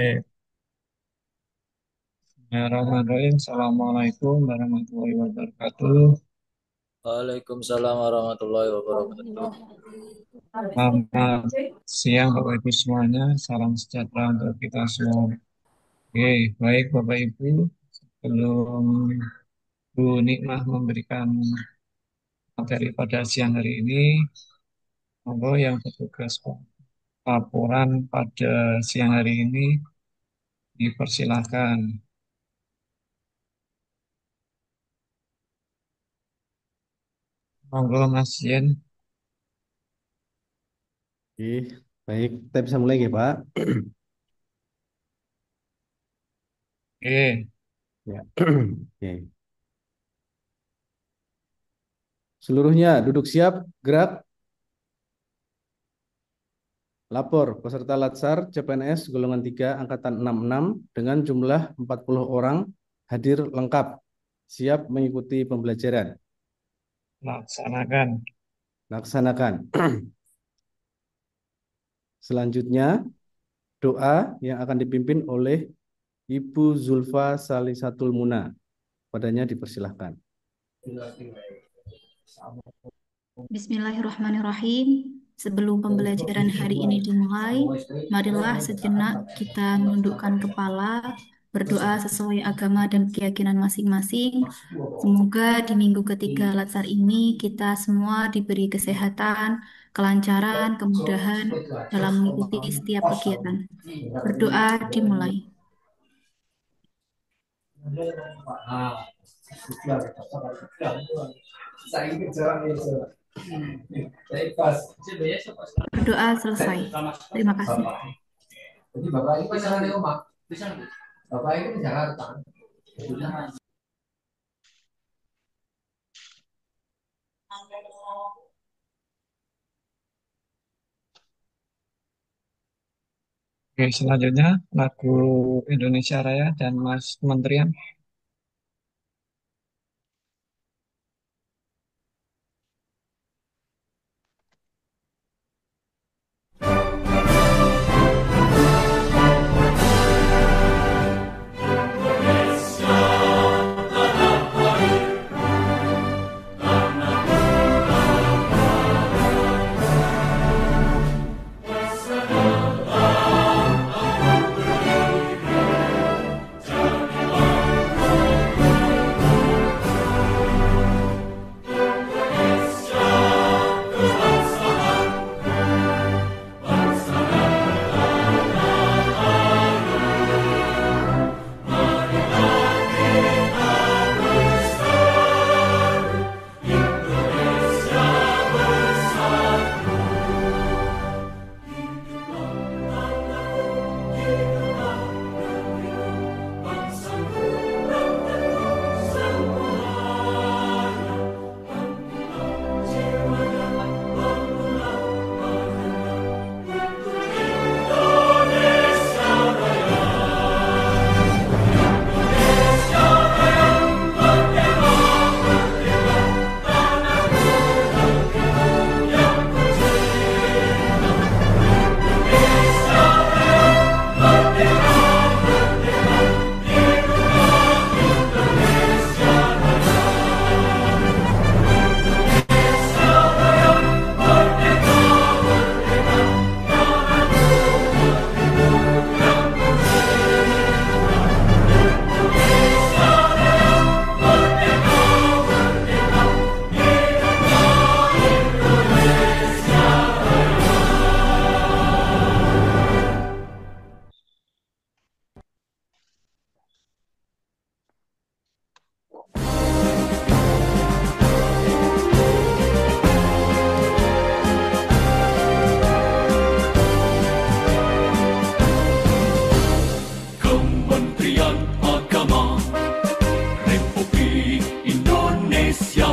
Bismillahirrahmanirrahim. Assalamualaikum warahmatullahi wabarakatuh. Waalaikumsalam warahmatullahi wabarakatuh. Selamat siang Bapak Ibu semuanya. Salam sejahtera untuk kita semua. Oke, baik Bapak Ibu. Sebelum Bu Nikmah memberikan materi pada siang hari ini, monggo yang bertugas laporan pada siang hari ini dipersilahkan. Monggo Mas Yen. Oke, baik. Kita bisa mulai ya, Pak. Oke, Ya. Oke. Seluruhnya duduk siap, gerak, lapor peserta Latsar CPNS golongan 3 angkatan 66 dengan jumlah 40 orang hadir lengkap, siap mengikuti pembelajaran. laksanakan. Laksanakan. Selanjutnya, doa yang akan dipimpin oleh Ibu Zulfa Salisatul Muna. Padanya dipersilahkan. Bismillahirrahmanirrahim. Sebelum pembelajaran hari ini dimulai, marilah sejenak kita menundukkan kepala, berdoa sesuai agama dan keyakinan masing-masing. Semoga di minggu ketiga Latsar ini kita semua diberi kesehatan, kelancaran, kemudahan dalam mengikuti setiap kegiatan. Berdoa dimulai. Berdoa selesai. Terima kasih. Jadi Bapak ini bisa di rumah. Bapak ini di Jakarta. Oke, selanjutnya lagu Indonesia Raya dan Mas Kementerian. Kementerian Agama Republik Indonesia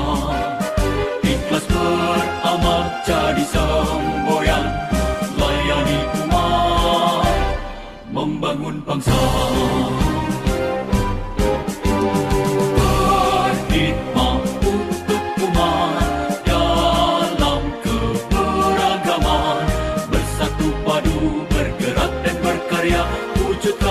ikhlas beramal jadi semboyan, layani umat, membangun bangsa. Berkhidmat untuk umat dalam keberagaman, bersatu padu bergerak dan berkarya, wujudkan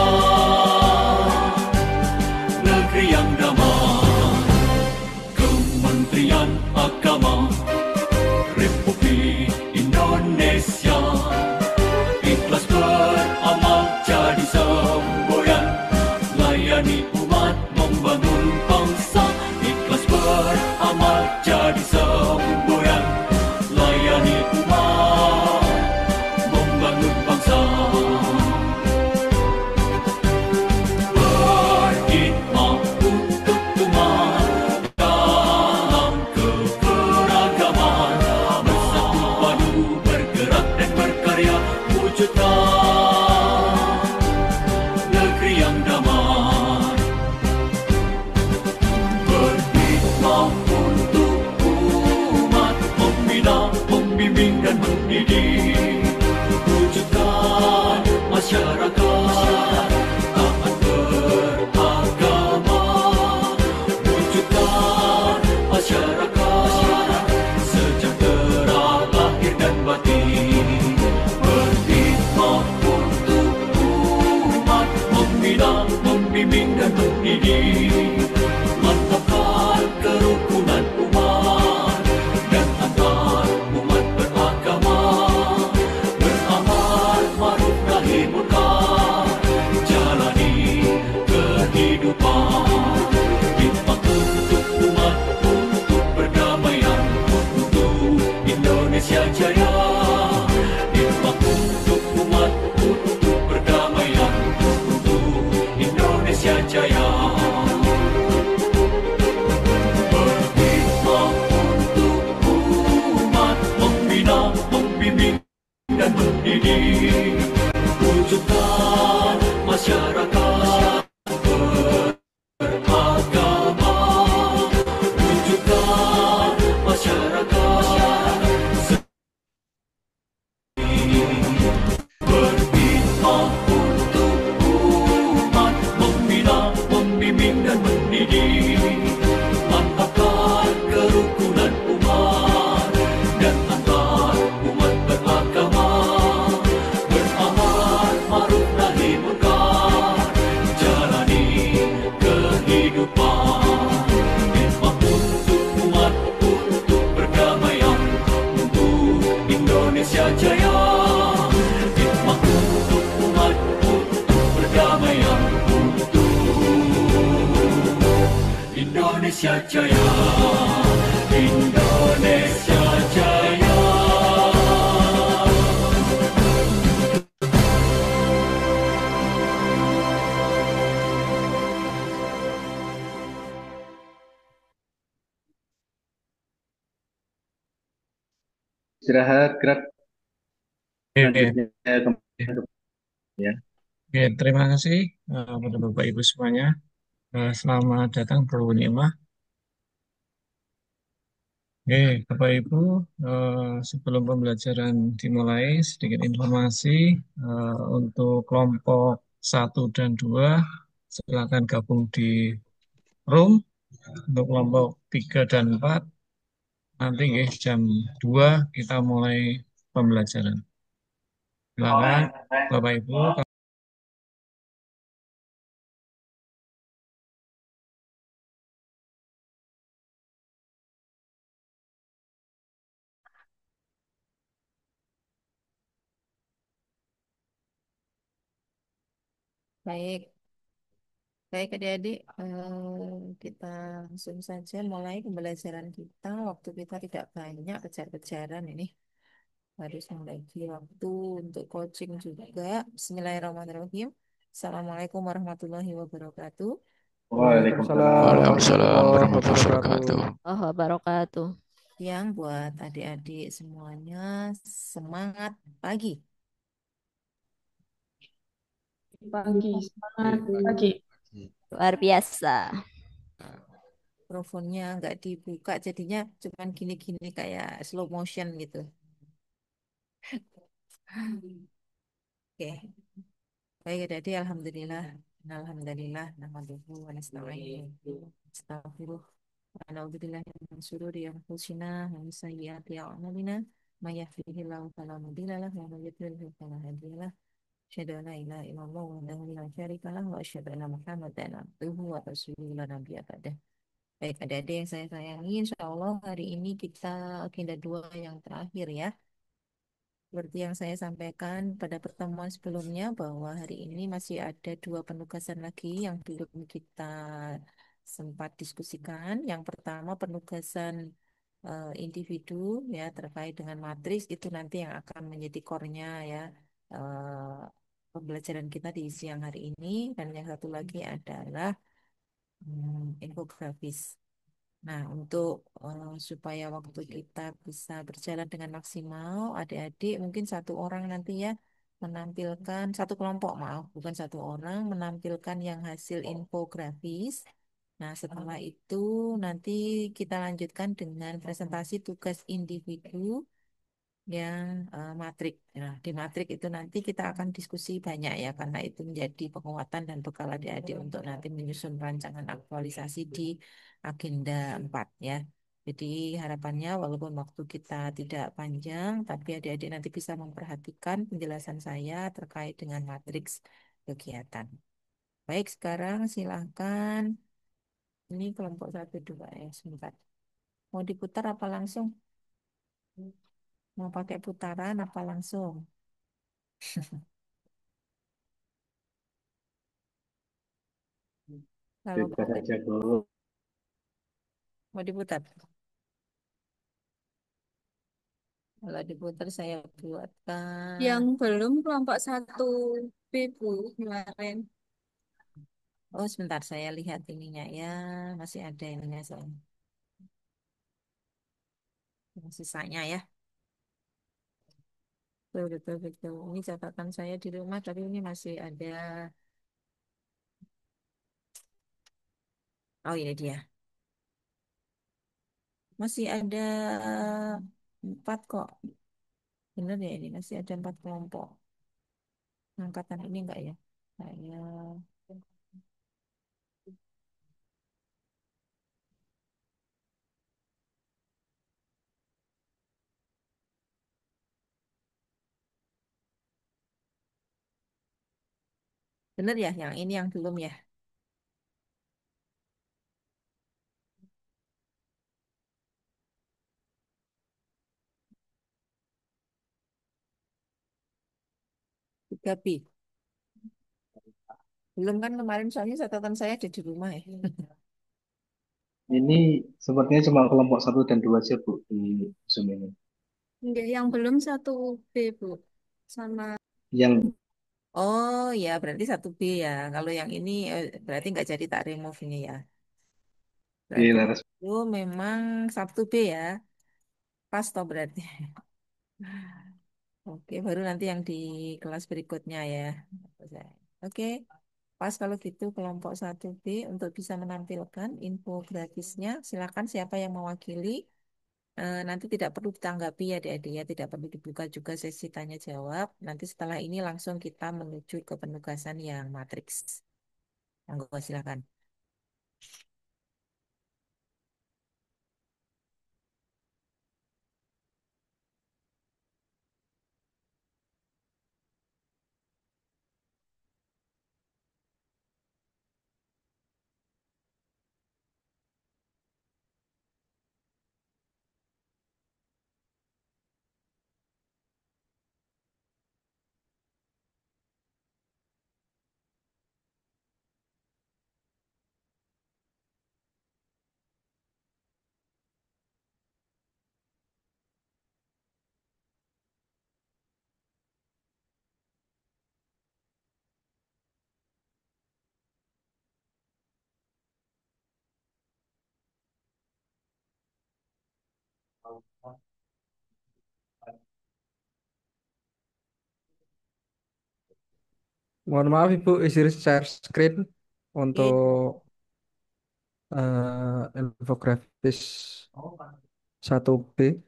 damai yang Indonesia Jaya, Indonesia Jaya. Istirahat gerak Oke, selanjutnya ya. oke, terima kasih pada Bapak Ibu semuanya. Selamat datang Bro Nimah. Oke, Bapak Ibu, sebelum pembelajaran dimulai, sedikit informasi untuk kelompok 1 dan 2, silakan gabung di room. Untuk kelompok 3 dan 4, nanti jam 2 kita mulai pembelajaran. Silakan, Bapak Ibu. Baik, baik adik-adik, kita langsung saja mulai pembelajaran kita. Waktu kita tidak banyak, kejar-kejaran ini. Harus membagi waktu untuk coaching juga. Bismillahirrahmanirrahim. Assalamualaikum warahmatullahi wabarakatuh. Waalaikumsalam Waalaikumsalam warahmatullahi warahmatullahi wabarakatuh. wabarakatuh. Oh, wabarakatuh. Yang buat adik-adik semuanya, semangat pagi. Pagi, semangat pagi. Luar biasa. Mikrofonnya nggak dibuka, jadinya cuman gini-gini kayak slow motion gitu. Oke. Baik, jadi alhamdulillah. Alhamdulillah, nahmaduhu wa nasta'inuhu. Astaghfiruh. Wa na'udzubillahi min syururi anfusina wa min sayyiati a'malina. May yahdihillahu fala mudilla lahu wa may yudlil fala hadiya lahu. Asyhadu an la ilaha illallah wahdahu la syarika lahu wa asyhadu anna Muhammadan abduhu wa rasuluhu la nabiyya ba'dah. Baik, adik-adik yang saya sayangi, insya Allah hari ini kita agenda 2 yang terakhir ya. Seperti yang saya sampaikan pada pertemuan sebelumnya bahwa hari ini masih ada 2 penugasan lagi yang belum kita sempat diskusikan. Yang pertama penugasan individu ya terkait dengan matriks itu nanti yang akan menjadi core-nya ya pembelajaran kita di siang hari ini. Dan yang satu lagi adalah infografis. Nah, untuk supaya waktu kita bisa berjalan dengan maksimal, adik-adik mungkin satu orang nanti ya menampilkan satu kelompok, maaf, bukan satu orang menampilkan yang hasil infografis. Nah, setelah itu nanti kita lanjutkan dengan presentasi tugas individu yang matrik. Nah, di matrik itu nanti kita akan diskusi banyak ya, karena itu menjadi penguatan dan bekal adik-adik untuk nanti menyusun rancangan aktualisasi di agenda 4 ya. Jadi harapannya walaupun waktu kita tidak panjang, tapi adik-adik nanti bisa memperhatikan penjelasan saya terkait dengan matriks kegiatan. Baik, sekarang silahkan. Ini kelompok 1 2 ya, sebentar. Mau diputar apa langsung? Mau pakai putaran apa langsung? Kalau Bebas saja dulu. mau diputar. Kalau diputar saya buatkan. Yang belum kelompok 1 B Bu kemarin. Oh, sebentar saya lihat ininya ya. Masih ada ininya soalnya. Yang sisanya ya. Betul, betul, betul. Ini catatan saya di rumah, tapi ini masih ada. Oh, ini dia. Masih ada 4 kok. Benar ya ini masih ada 4 kelompok. Angkatan ini enggak ya? Saya benar ya, yang ini yang belum ya. 3B. Belum kan kemarin soalnya catatan saya ada di rumah ya. Ini sepertinya cuma kelompok satu dan dua aja, Bu, di Zoom ini. Enggak, yang belum satu B, Bu. Sama Yang Oh ya, berarti satu B ya. Kalau yang ini berarti nggak jadi tak remove ini ya. di Berarti Laras. itu memang Sabtu B ya. Pas toh berarti. Oke, baru nanti yang di kelas berikutnya ya. Oke, pas kalau gitu kelompok satu b untuk bisa menampilkan infografisnya, silakan siapa yang mewakili. Nanti tidak perlu ditanggapi ya adik-adik ya, tidak perlu dibuka juga sesi tanya jawab. Nanti setelah ini langsung kita menuju ke penugasan yang matriks. Monggo silakan. Mohon maaf Ibu, izin share screen Oke, untuk infografis 1B.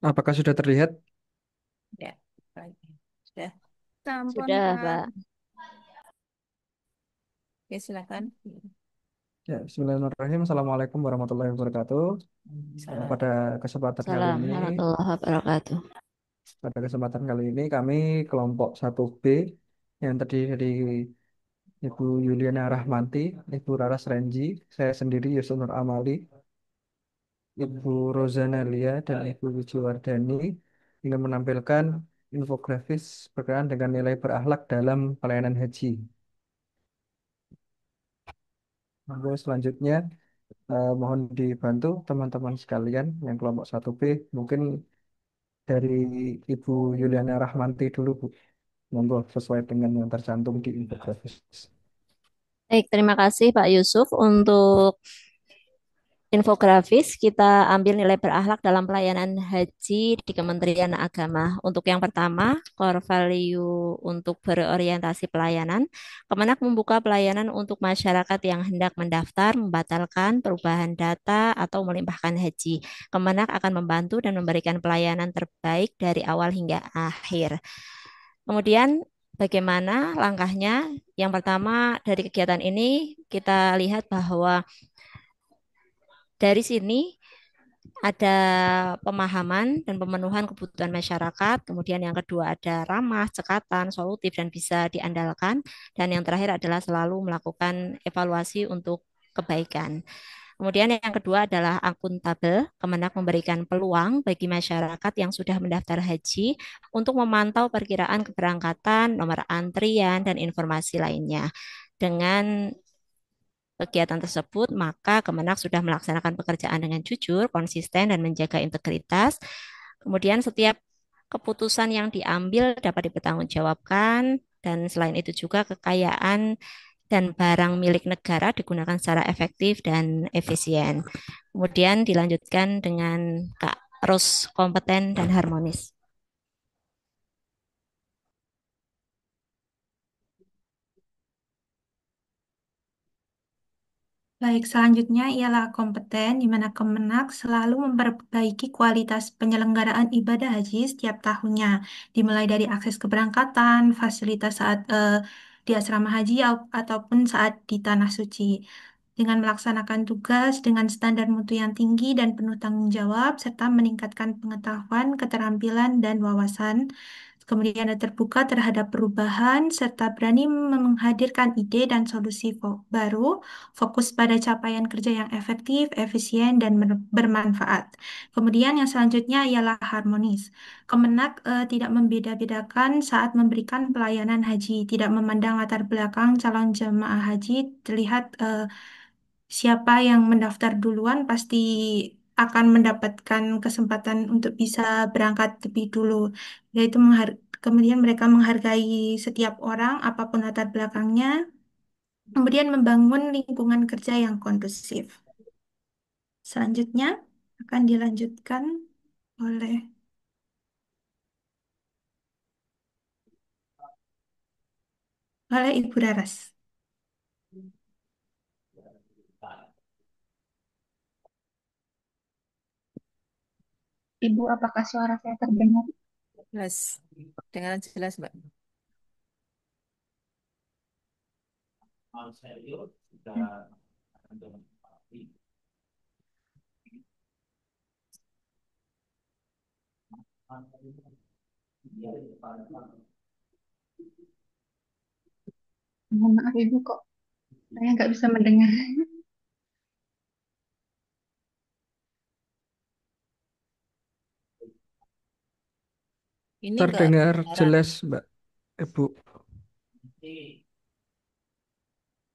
Apakah sudah terlihat? ya. Baik. Sudah. sampun, Sudah, Kak. Pak. Oke, silakan. Ya, Bismillahirrahmanirrahim. Assalamualaikum warahmatullahi wabarakatuh. Salam. Pada kesempatan kali Salam ini, warahmatullahi wabarakatuh. kami kelompok 1B yang terdiri dari Ibu Yuliana Rahmanti, Ibu Raras Renji, saya sendiri Yusuf Nur Amali, Ibu Rozana Lia, dan Ibu Wijiwardani ingin menampilkan infografis berkenaan dengan nilai berakhlak dalam pelayanan haji. Lalu selanjutnya mohon dibantu teman-teman sekalian yang kelompok 1B, mungkin dari Ibu Yuliana Rahmanti dulu, Bu. Monggo sesuai dengan yang tercantum di infografis. Baik, terima kasih Pak Yusuf untuk infografis. Kita ambil nilai berakhlak dalam pelayanan haji di Kementerian Agama. Untuk yang pertama, core value untuk berorientasi pelayanan. Kemenak membuka pelayanan untuk masyarakat yang hendak mendaftar, membatalkan perubahan data, atau melimpahkan haji. Kemenak akan membantu dan memberikan pelayanan terbaik dari awal hingga akhir. Kemudian bagaimana langkahnya? Yang pertama dari kegiatan ini kita lihat bahwa dari sini ada pemahaman dan pemenuhan kebutuhan masyarakat. Kemudian yang kedua ada ramah, cekatan, solutif, dan bisa diandalkan. Dan yang terakhir adalah selalu melakukan evaluasi untuk kebaikan. Kemudian yang kedua adalah akuntabel. Kemenak memberikan peluang bagi masyarakat yang sudah mendaftar haji untuk memantau perkiraan keberangkatan, nomor antrian, dan informasi lainnya. Dengan kegiatan tersebut, maka Kemenak sudah melaksanakan pekerjaan dengan jujur, konsisten, dan menjaga integritas. Kemudian setiap keputusan yang diambil dapat dipertanggungjawabkan, dan selain itu juga kekayaan dan barang milik negara digunakan secara efektif dan efisien. Kemudian dilanjutkan dengan Kak Ros kompeten dan harmonis. Baik, selanjutnya ialah kompeten, di mana Kemenak selalu memperbaiki kualitas penyelenggaraan ibadah haji setiap tahunnya, dimulai dari akses keberangkatan, fasilitas saat di asrama haji ataupun saat di tanah suci. Dengan melaksanakan tugas dengan standar mutu yang tinggi dan penuh tanggung jawab, serta meningkatkan pengetahuan, keterampilan, dan wawasan, Kemudian terbuka terhadap perubahan serta berani menghadirkan ide dan solusi baru, fokus pada capaian kerja yang efektif, efisien, dan bermanfaat. Kemudian yang selanjutnya ialah harmonis. Kemenak tidak membeda-bedakan saat memberikan pelayanan haji, tidak memandang latar belakang calon jemaah haji, terlihat siapa yang mendaftar duluan pasti akan mendapatkan kesempatan untuk bisa berangkat lebih dulu. Yaitu kemudian mereka menghargai setiap orang apapun latar belakangnya, kemudian membangun lingkungan kerja yang kondusif. Selanjutnya akan dilanjutkan oleh Ibu Raras. Ibu, apakah suara saya terdengar? Jelas. Dengan jelas, Mbak. Mohon maaf Ibu, kok saya nggak bisa mendengar. Ini nggak Terdengar kedengaran. jelas, Mbak Ibu.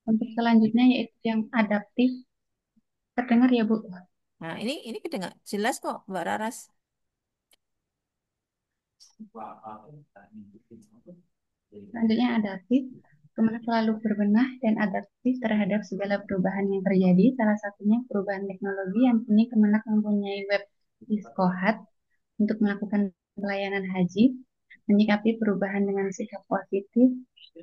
Untuk selanjutnya yaitu yang adaptif. Terdengar ya Bu? Nah, ini kedengar jelas kok, Mbak Raras. Selanjutnya adaptif. Kemudian selalu berbenah dan adaptif terhadap segala perubahan yang terjadi. Salah satunya perubahan teknologi yang kini Kemenak mempunyai web Iskohat untuk melakukan pelayanan haji, menyikapi perubahan dengan sikap positif,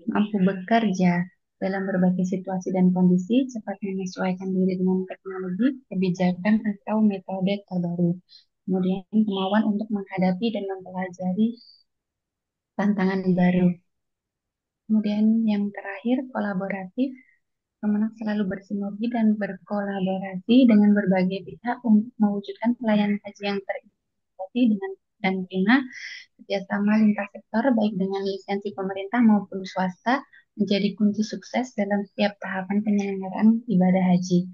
mampu bekerja dalam berbagai situasi dan kondisi, cepat menyesuaikan diri dengan teknologi, kebijakan atau metode terbaru. Kemudian kemauan untuk menghadapi dan mempelajari tantangan baru. Kemudian yang terakhir kolaboratif, Kemenak selalu bersinergi dan berkolaborasi dengan berbagai pihak untuk mewujudkan pelayanan haji yang terintegrasi dengan dan bina kerjasama lintas sektor baik dengan lisensi pemerintah maupun swasta menjadi kunci sukses dalam setiap tahapan penyelenggaraan ibadah haji.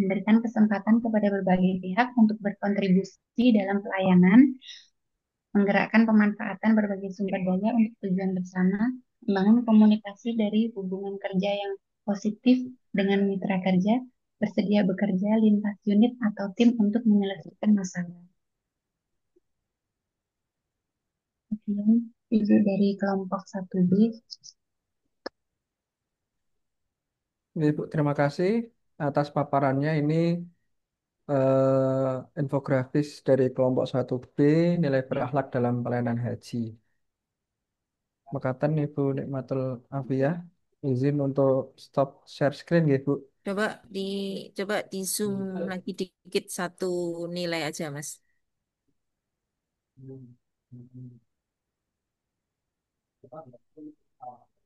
Memberikan kesempatan kepada berbagai pihak untuk berkontribusi dalam pelayanan, menggerakkan pemanfaatan berbagai sumber daya untuk tujuan bersama, membangun komunikasi dari hubungan kerja yang positif dengan mitra kerja, bersedia bekerja lintas unit atau tim untuk menyelesaikan masalah. Kemudian ibu dari kelompok 1B. Ibu, terima kasih atas paparannya. Ini infografis dari kelompok 1B, nilai berakhlak dalam pelayanan haji. Makatan Ibu Nikmatul Afiyah, izin untuk stop share screen ya Bu. Coba di zoom lagi dikit satu nilai aja, Mas.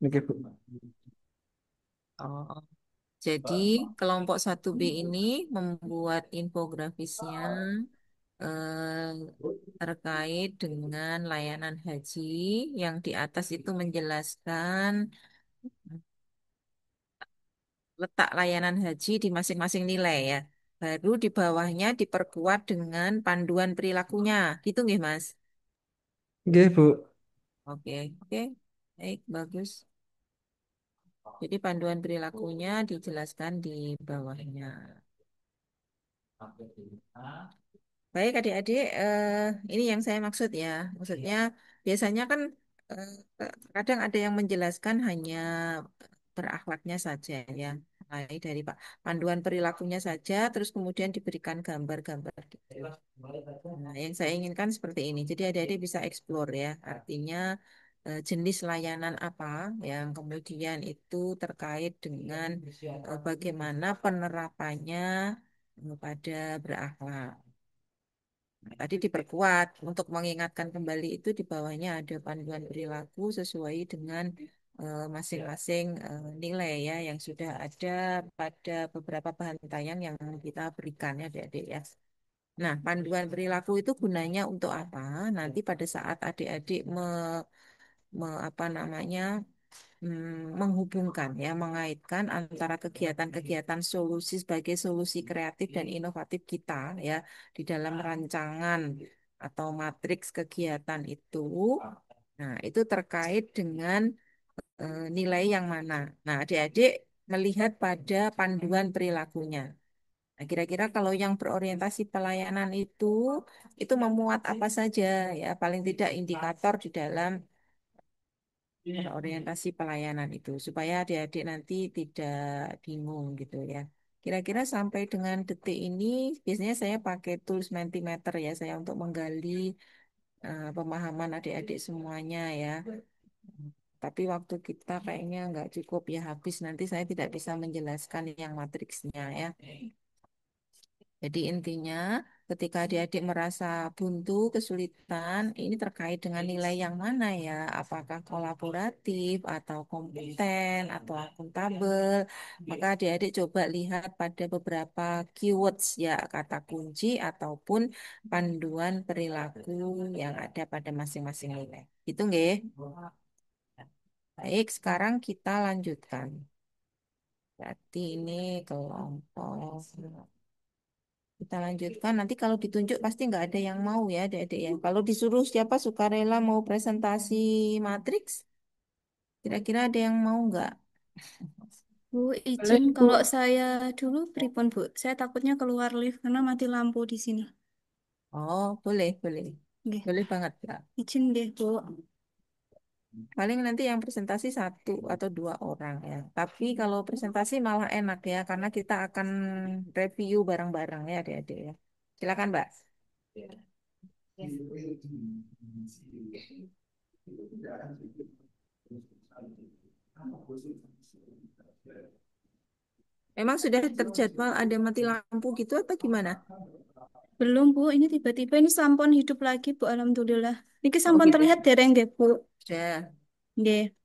Oke Bu. Oh, jadi kelompok 1B ini membuat infografisnya terkait dengan layanan haji yang di atas itu menjelaskan letak layanan haji di masing-masing nilai ya. Baru di bawahnya diperkuat dengan panduan perilakunya. Gitu nggih, Mas? Oke Bu. Oke, oke. Baik, bagus. Jadi panduan perilakunya dijelaskan di bawahnya. Baik adik-adik, ini yang saya maksud ya. Maksudnya biasanya kan eh, kadang ada yang menjelaskan hanya berakhlaknya saja ya. Mulai dari Pak panduan perilakunya saja, terus kemudian diberikan gambar-gambar gitu. Nah, yang saya inginkan seperti ini. Jadi adik-adik bisa explore ya. Artinya jenis layanan apa yang kemudian itu terkait dengan bagaimana penerapannya pada berakhlak. Nah, tadi diperkuat untuk mengingatkan kembali itu di bawahnya ada panduan perilaku sesuai dengan masing-masing nilai ya yang sudah ada pada beberapa bahan tayang yang kita berikan ya adik-adik ya. Nah, panduan perilaku itu gunanya untuk apa? Nanti pada saat adik-adik apa namanya menghubungkan ya, mengaitkan antara kegiatan-kegiatan solusi sebagai solusi kreatif dan inovatif kita ya di dalam rancangan atau matriks kegiatan itu. Nah, itu terkait dengan nilai yang mana. Nah, adik-adik melihat pada panduan perilakunya. Nah, kira-kira kalau yang berorientasi pelayanan itu memuat apa saja ya, paling tidak indikator di dalam orientasi pelayanan itu supaya adik-adik nanti tidak bingung gitu ya. Kira-kira sampai dengan detik ini biasanya saya pakai tools Mentimeter ya saya untuk menggali pemahaman adik-adik semuanya ya. Tapi waktu kita kayaknya nggak cukup ya habis nanti saya tidak bisa menjelaskan yang matriksnya ya. Jadi intinya ketika adik-adik merasa buntu, kesulitan, ini terkait dengan nilai yang mana ya? Apakah kolaboratif atau kompeten atau akuntabel? Maka adik-adik coba lihat pada beberapa keywords ya, kata kunci ataupun panduan perilaku yang ada pada masing-masing nilai. Itu nggih. Baik, sekarang kita lanjutkan. Berarti ini kelompok. Kita lanjutkan. Nanti kalau ditunjuk pasti nggak ada yang mau ya, adik-adik ya. Kalau disuruh siapa sukarela mau presentasi matriks, kira-kira ada yang mau nggak? Bu, Boleh, izin Bu. kalau saya dulu pripun, Bu. Saya takutnya keluar lift karena mati lampu di sini. Oh, boleh, boleh. Nggih. Boleh banget, Kak. Izin deh, Bu. Paling nanti yang presentasi satu atau dua orang ya. Tapi kalau presentasi malah enak ya, karena kita akan review bareng-bareng ya, adik-adik ya. Silakan, Mbak. Emang sudah terjadwal ada mati lampu gitu atau gimana? Belum, Bu. Ini tiba-tiba ini sampun hidup lagi, Bu. Alhamdulillah. Niki Oh sampun gitu. terlihat dereng nggih, Bu. Sudah. Nggih.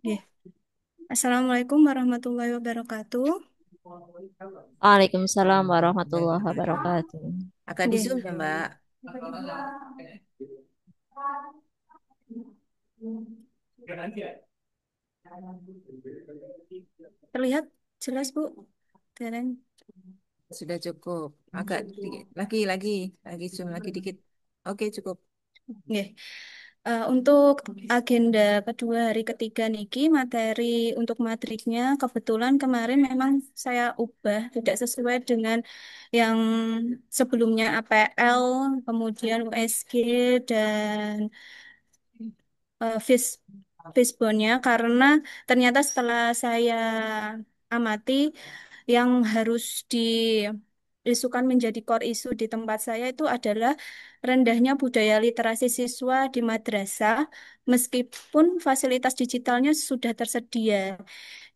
Nggih. Assalamualaikum warahmatullahi wabarakatuh. Waalaikumsalam warahmatullahi wabarakatuh. Agak di Nggih. Zoom ya, Mbak. Terlihat jelas, Bu. Dereng. Sudah cukup. Agak dikit. Lagi zoom lagi dikit. Oke, cukup. Nggih. Untuk agenda kedua hari ketiga niki materi untuk matriknya kebetulan kemarin memang saya ubah tidak sesuai dengan yang sebelumnya APL, kemudian USG dan Fish Fishbone-nya karena ternyata setelah saya amati yang harus diisukan menjadi core issue di tempat saya itu adalah rendahnya budaya literasi siswa di madrasah meskipun fasilitas digitalnya sudah tersedia.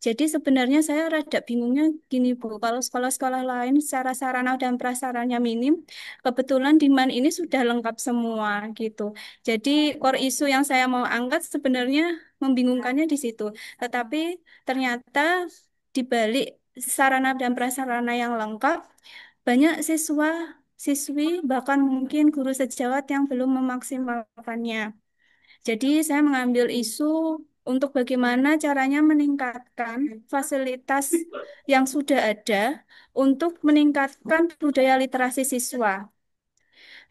Jadi sebenarnya saya rada bingungnya gini Bu, kalau sekolah-sekolah lain secara sarana dan prasarannya minim, kebetulan di MAN ini sudah lengkap semua gitu. Jadi core issue yang saya mau angkat sebenarnya membingungkannya di situ. Tetapi ternyata di balik sarana dan prasarana yang lengkap, banyak siswa, siswi, bahkan mungkin guru sejawat yang belum memaksimalkannya. Jadi saya mengambil isu untuk bagaimana caranya meningkatkan fasilitas yang sudah ada untuk meningkatkan budaya literasi siswa.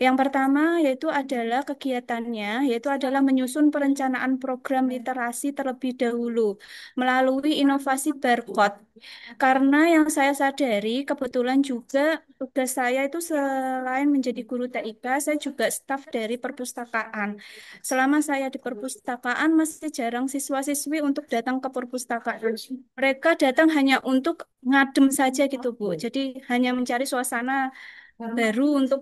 Yang pertama yaitu adalah kegiatannya, yaitu adalah menyusun perencanaan program literasi terlebih dahulu melalui inovasi barcode. Karena yang saya sadari, kebetulan juga tugas saya itu selain menjadi guru TIK, saya juga staf dari perpustakaan. Selama saya di perpustakaan, masih jarang siswa-siswi untuk datang ke perpustakaan. Mereka datang hanya untuk ngadem saja gitu, Bu. Jadi hanya mencari suasana baru untuk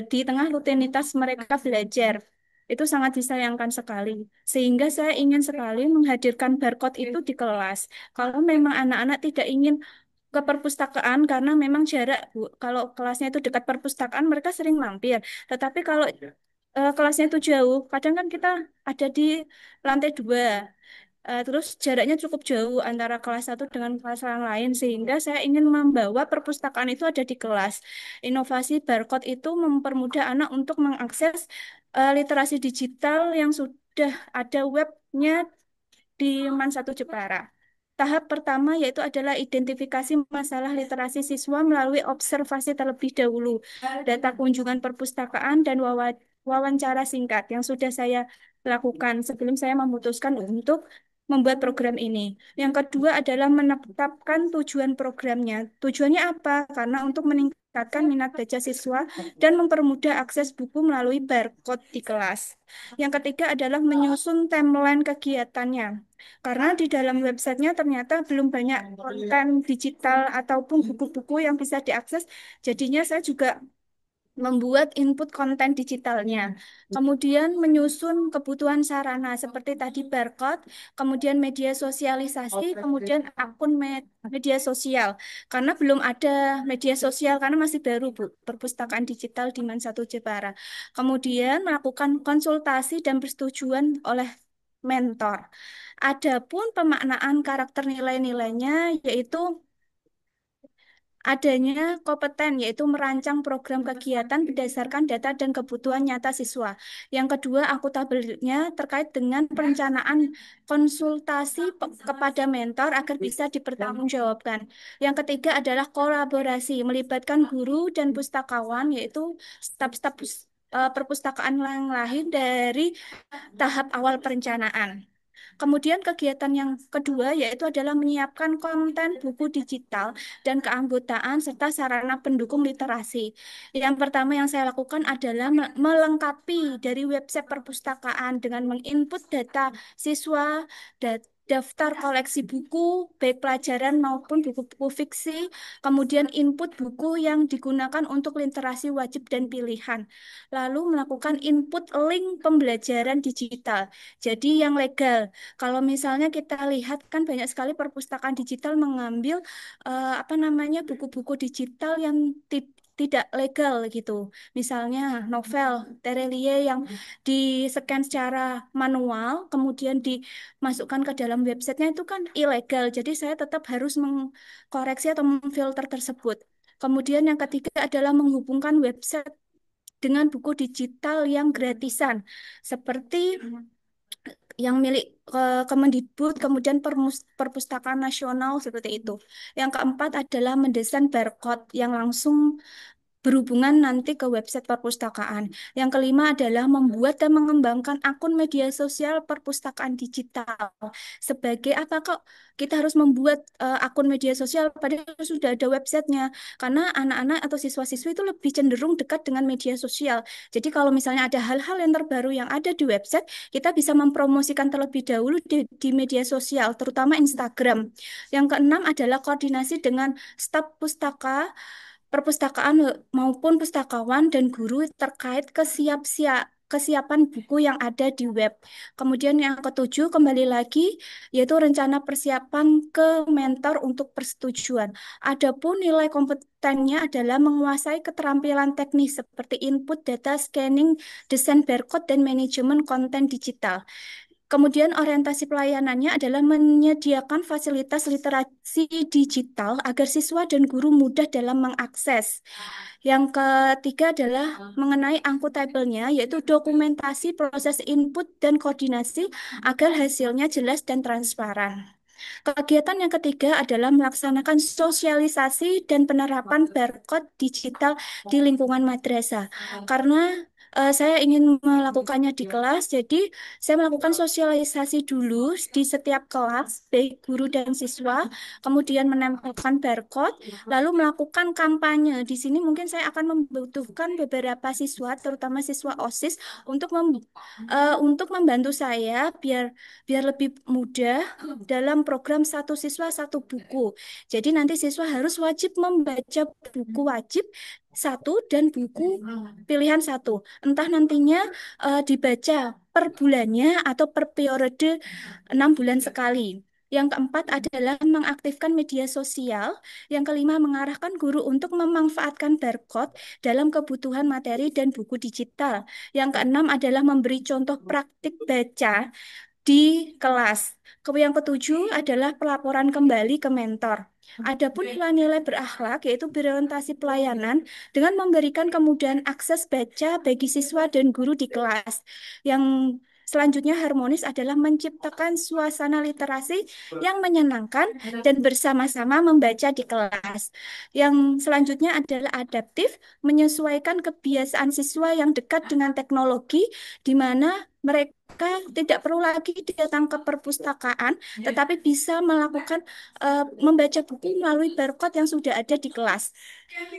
di tengah rutinitas mereka belajar. Itu sangat disayangkan sekali. Sehingga saya ingin sekali menghadirkan barcode itu di kelas. Kalau memang anak-anak tidak ingin ke perpustakaan karena memang jarak, Bu. Kalau kelasnya itu dekat perpustakaan, mereka sering mampir. Tetapi kalau kelasnya itu jauh, kadang kan kita ada di lantai 2. Terus jaraknya cukup jauh antara kelas satu dengan kelas yang lain sehingga saya ingin membawa perpustakaan itu ada di kelas. Inovasi barcode itu mempermudah anak untuk mengakses literasi digital yang sudah ada webnya di Man 1 Jepara. Tahap pertama yaitu adalah identifikasi masalah literasi siswa melalui observasi terlebih dahulu, data kunjungan perpustakaan dan wawancara singkat yang sudah saya lakukan sebelum saya memutuskan untuk membuat program ini. Yang kedua adalah menetapkan tujuan programnya. Tujuannya apa? Karena untuk meningkatkan minat baca siswa dan mempermudah akses buku melalui barcode di kelas. Yang ketiga adalah menyusun timeline kegiatannya. Karena di dalam websitenya ternyata belum banyak konten digital ataupun buku-buku yang bisa diakses. Jadinya saya juga membuat input konten digitalnya. Kemudian menyusun kebutuhan sarana seperti tadi barcode, kemudian media sosialisasi, kemudian akun media sosial. Karena belum ada media sosial, karena masih baru Bu, perpustakaan digital di Man 1 Jepara. Kemudian melakukan konsultasi dan persetujuan oleh mentor. Adapun pemaknaan karakter nilai-nilainya yaitu adanya kompeten, yaitu merancang program kegiatan berdasarkan data dan kebutuhan nyata siswa. Yang kedua, akutabelnya terkait dengan perencanaan konsultasi kepada mentor agar bisa dipertanggungjawabkan. Yang ketiga adalah kolaborasi, melibatkan guru dan pustakawan, yaitu staf-staf perpustakaan yang lain dari tahap awal perencanaan. Kemudian kegiatan yang kedua yaitu adalah menyiapkan konten buku digital dan keanggotaan serta sarana pendukung literasi. Yang pertama yang saya lakukan adalah melengkapi dari website perpustakaan dengan menginput data siswa, daftar koleksi buku, baik pelajaran maupun buku-buku fiksi, kemudian input buku yang digunakan untuk literasi wajib dan pilihan, lalu melakukan input link pembelajaran digital. Jadi yang legal. Kalau misalnya kita lihat kan banyak sekali perpustakaan digital mengambil apa namanya buku-buku digital yang tidak legal gitu. Misalnya novel Terelie yang di-scan secara manual, kemudian dimasukkan ke dalam websitenya itu kan ilegal. Jadi saya tetap harus mengkoreksi atau memfilter tersebut. Kemudian yang ketiga adalah menghubungkan website dengan buku digital yang gratisan, seperti yang milik Kemendikbud, kemudian Perpustakaan Nasional seperti itu. Yang keempat adalah mendesain barcode yang langsung berhubungan nanti ke website perpustakaan. Yang kelima adalah membuat dan mengembangkan akun media sosial perpustakaan digital. Sebagai apa kok kita harus membuat akun media sosial padahal sudah ada websitenya? Karena anak-anak atau siswa-siswi itu lebih cenderung dekat dengan media sosial. Jadi kalau misalnya ada hal-hal yang terbaru yang ada di website, kita bisa mempromosikan terlebih dahulu di media sosial, terutama Instagram. Yang keenam adalah koordinasi dengan staf pustaka perpustakaan maupun pustakawan dan guru terkait kesiapan buku yang ada di web. Kemudian yang ketujuh kembali lagi yaitu rencana persiapan ke mentor untuk persetujuan. Adapun nilai kompetennya adalah menguasai keterampilan teknis seperti input data, scanning, desain barcode, dan manajemen konten digital. Kemudian orientasi pelayanannya adalah menyediakan fasilitas literasi digital agar siswa dan guru mudah dalam mengakses. Yang ketiga adalah mengenai akuntabelnya, yaitu dokumentasi proses input dan koordinasi agar hasilnya jelas dan transparan. Kegiatan yang ketiga adalah melaksanakan sosialisasi dan penerapan barcode digital di lingkungan madrasah. Karena saya ingin melakukannya di kelas, jadi saya melakukan sosialisasi dulu di setiap kelas, baik guru dan siswa, kemudian menempelkan barcode, lalu melakukan kampanye. Di sini mungkin saya akan membutuhkan beberapa siswa, terutama siswa OSIS, untuk membantu saya biar lebih mudah dalam program satu siswa satu buku. Jadi nanti siswa harus wajib membaca buku wajib satu dan buku pilihan satu. Entah nantinya dibaca per bulannya atau per periode 6 bulan sekali. Yang keempat adalah mengaktifkan media sosial. Yang kelima, mengarahkan guru untuk memanfaatkan barcode dalam kebutuhan materi dan buku digital. Yang keenam adalah memberi contoh praktik baca di kelas. Yang ketujuh adalah pelaporan kembali ke mentor. Adapun nilai-nilai berakhlak yaitu berorientasi pelayanan dengan memberikan kemudahan akses baca bagi siswa dan guru di kelas. Yang selanjutnya harmonis adalah menciptakan suasana literasi yang menyenangkan dan bersama-sama membaca di kelas. Yang selanjutnya adalah adaptif, menyesuaikan kebiasaan siswa yang dekat dengan teknologi, di mana mereka tidak perlu lagi datang ke perpustakaan, tetapi bisa melakukan membaca buku melalui barcode yang sudah ada di kelas.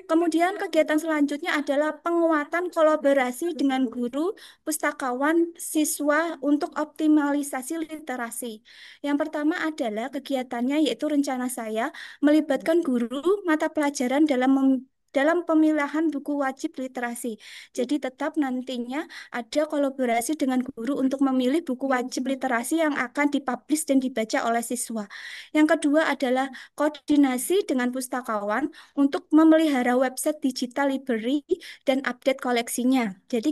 Kemudian kegiatan selanjutnya adalah penguatan kolaborasi dengan guru, pustakawan, siswa untuk optimalisasi literasi. Yang pertama adalah kegiatannya yaitu rencana saya melibatkan guru mata pelajaran dalam pemilihan buku wajib literasi. Jadi tetap nantinya ada kolaborasi dengan guru untuk memilih buku wajib literasi yang akan dipublish dan dibaca oleh siswa. Yang kedua adalah koordinasi dengan pustakawan untuk memelihara website digital library dan update koleksinya. Jadi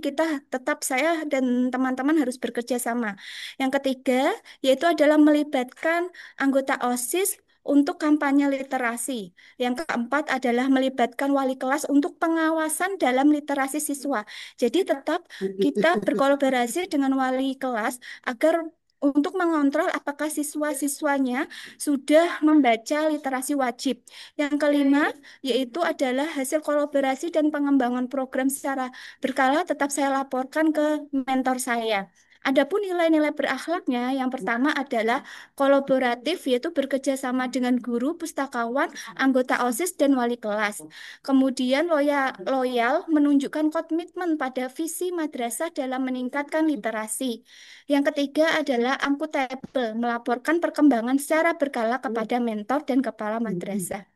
saya dan teman-teman harus bekerja sama. Yang ketiga yaitu adalah melibatkan anggota OSIS untuk kampanye literasi. Yang keempat adalah melibatkan wali kelas untuk pengawasan dalam literasi siswa. Jadi tetap kita berkolaborasi dengan wali kelas agar untuk mengontrol apakah siswa-siswanya sudah membaca literasi wajib. Yang kelima, yaitu adalah hasil kolaborasi dan pengembangan program secara berkala tetap saya laporkan ke mentor saya. Adapun nilai-nilai berakhlaknya, yang pertama adalah kolaboratif, yaitu bekerja sama dengan guru, pustakawan, anggota OSIS, dan wali kelas. Kemudian loyal menunjukkan komitmen pada visi madrasah dalam meningkatkan literasi. Yang ketiga adalah akuntabel, melaporkan perkembangan secara berkala kepada mentor dan kepala madrasah.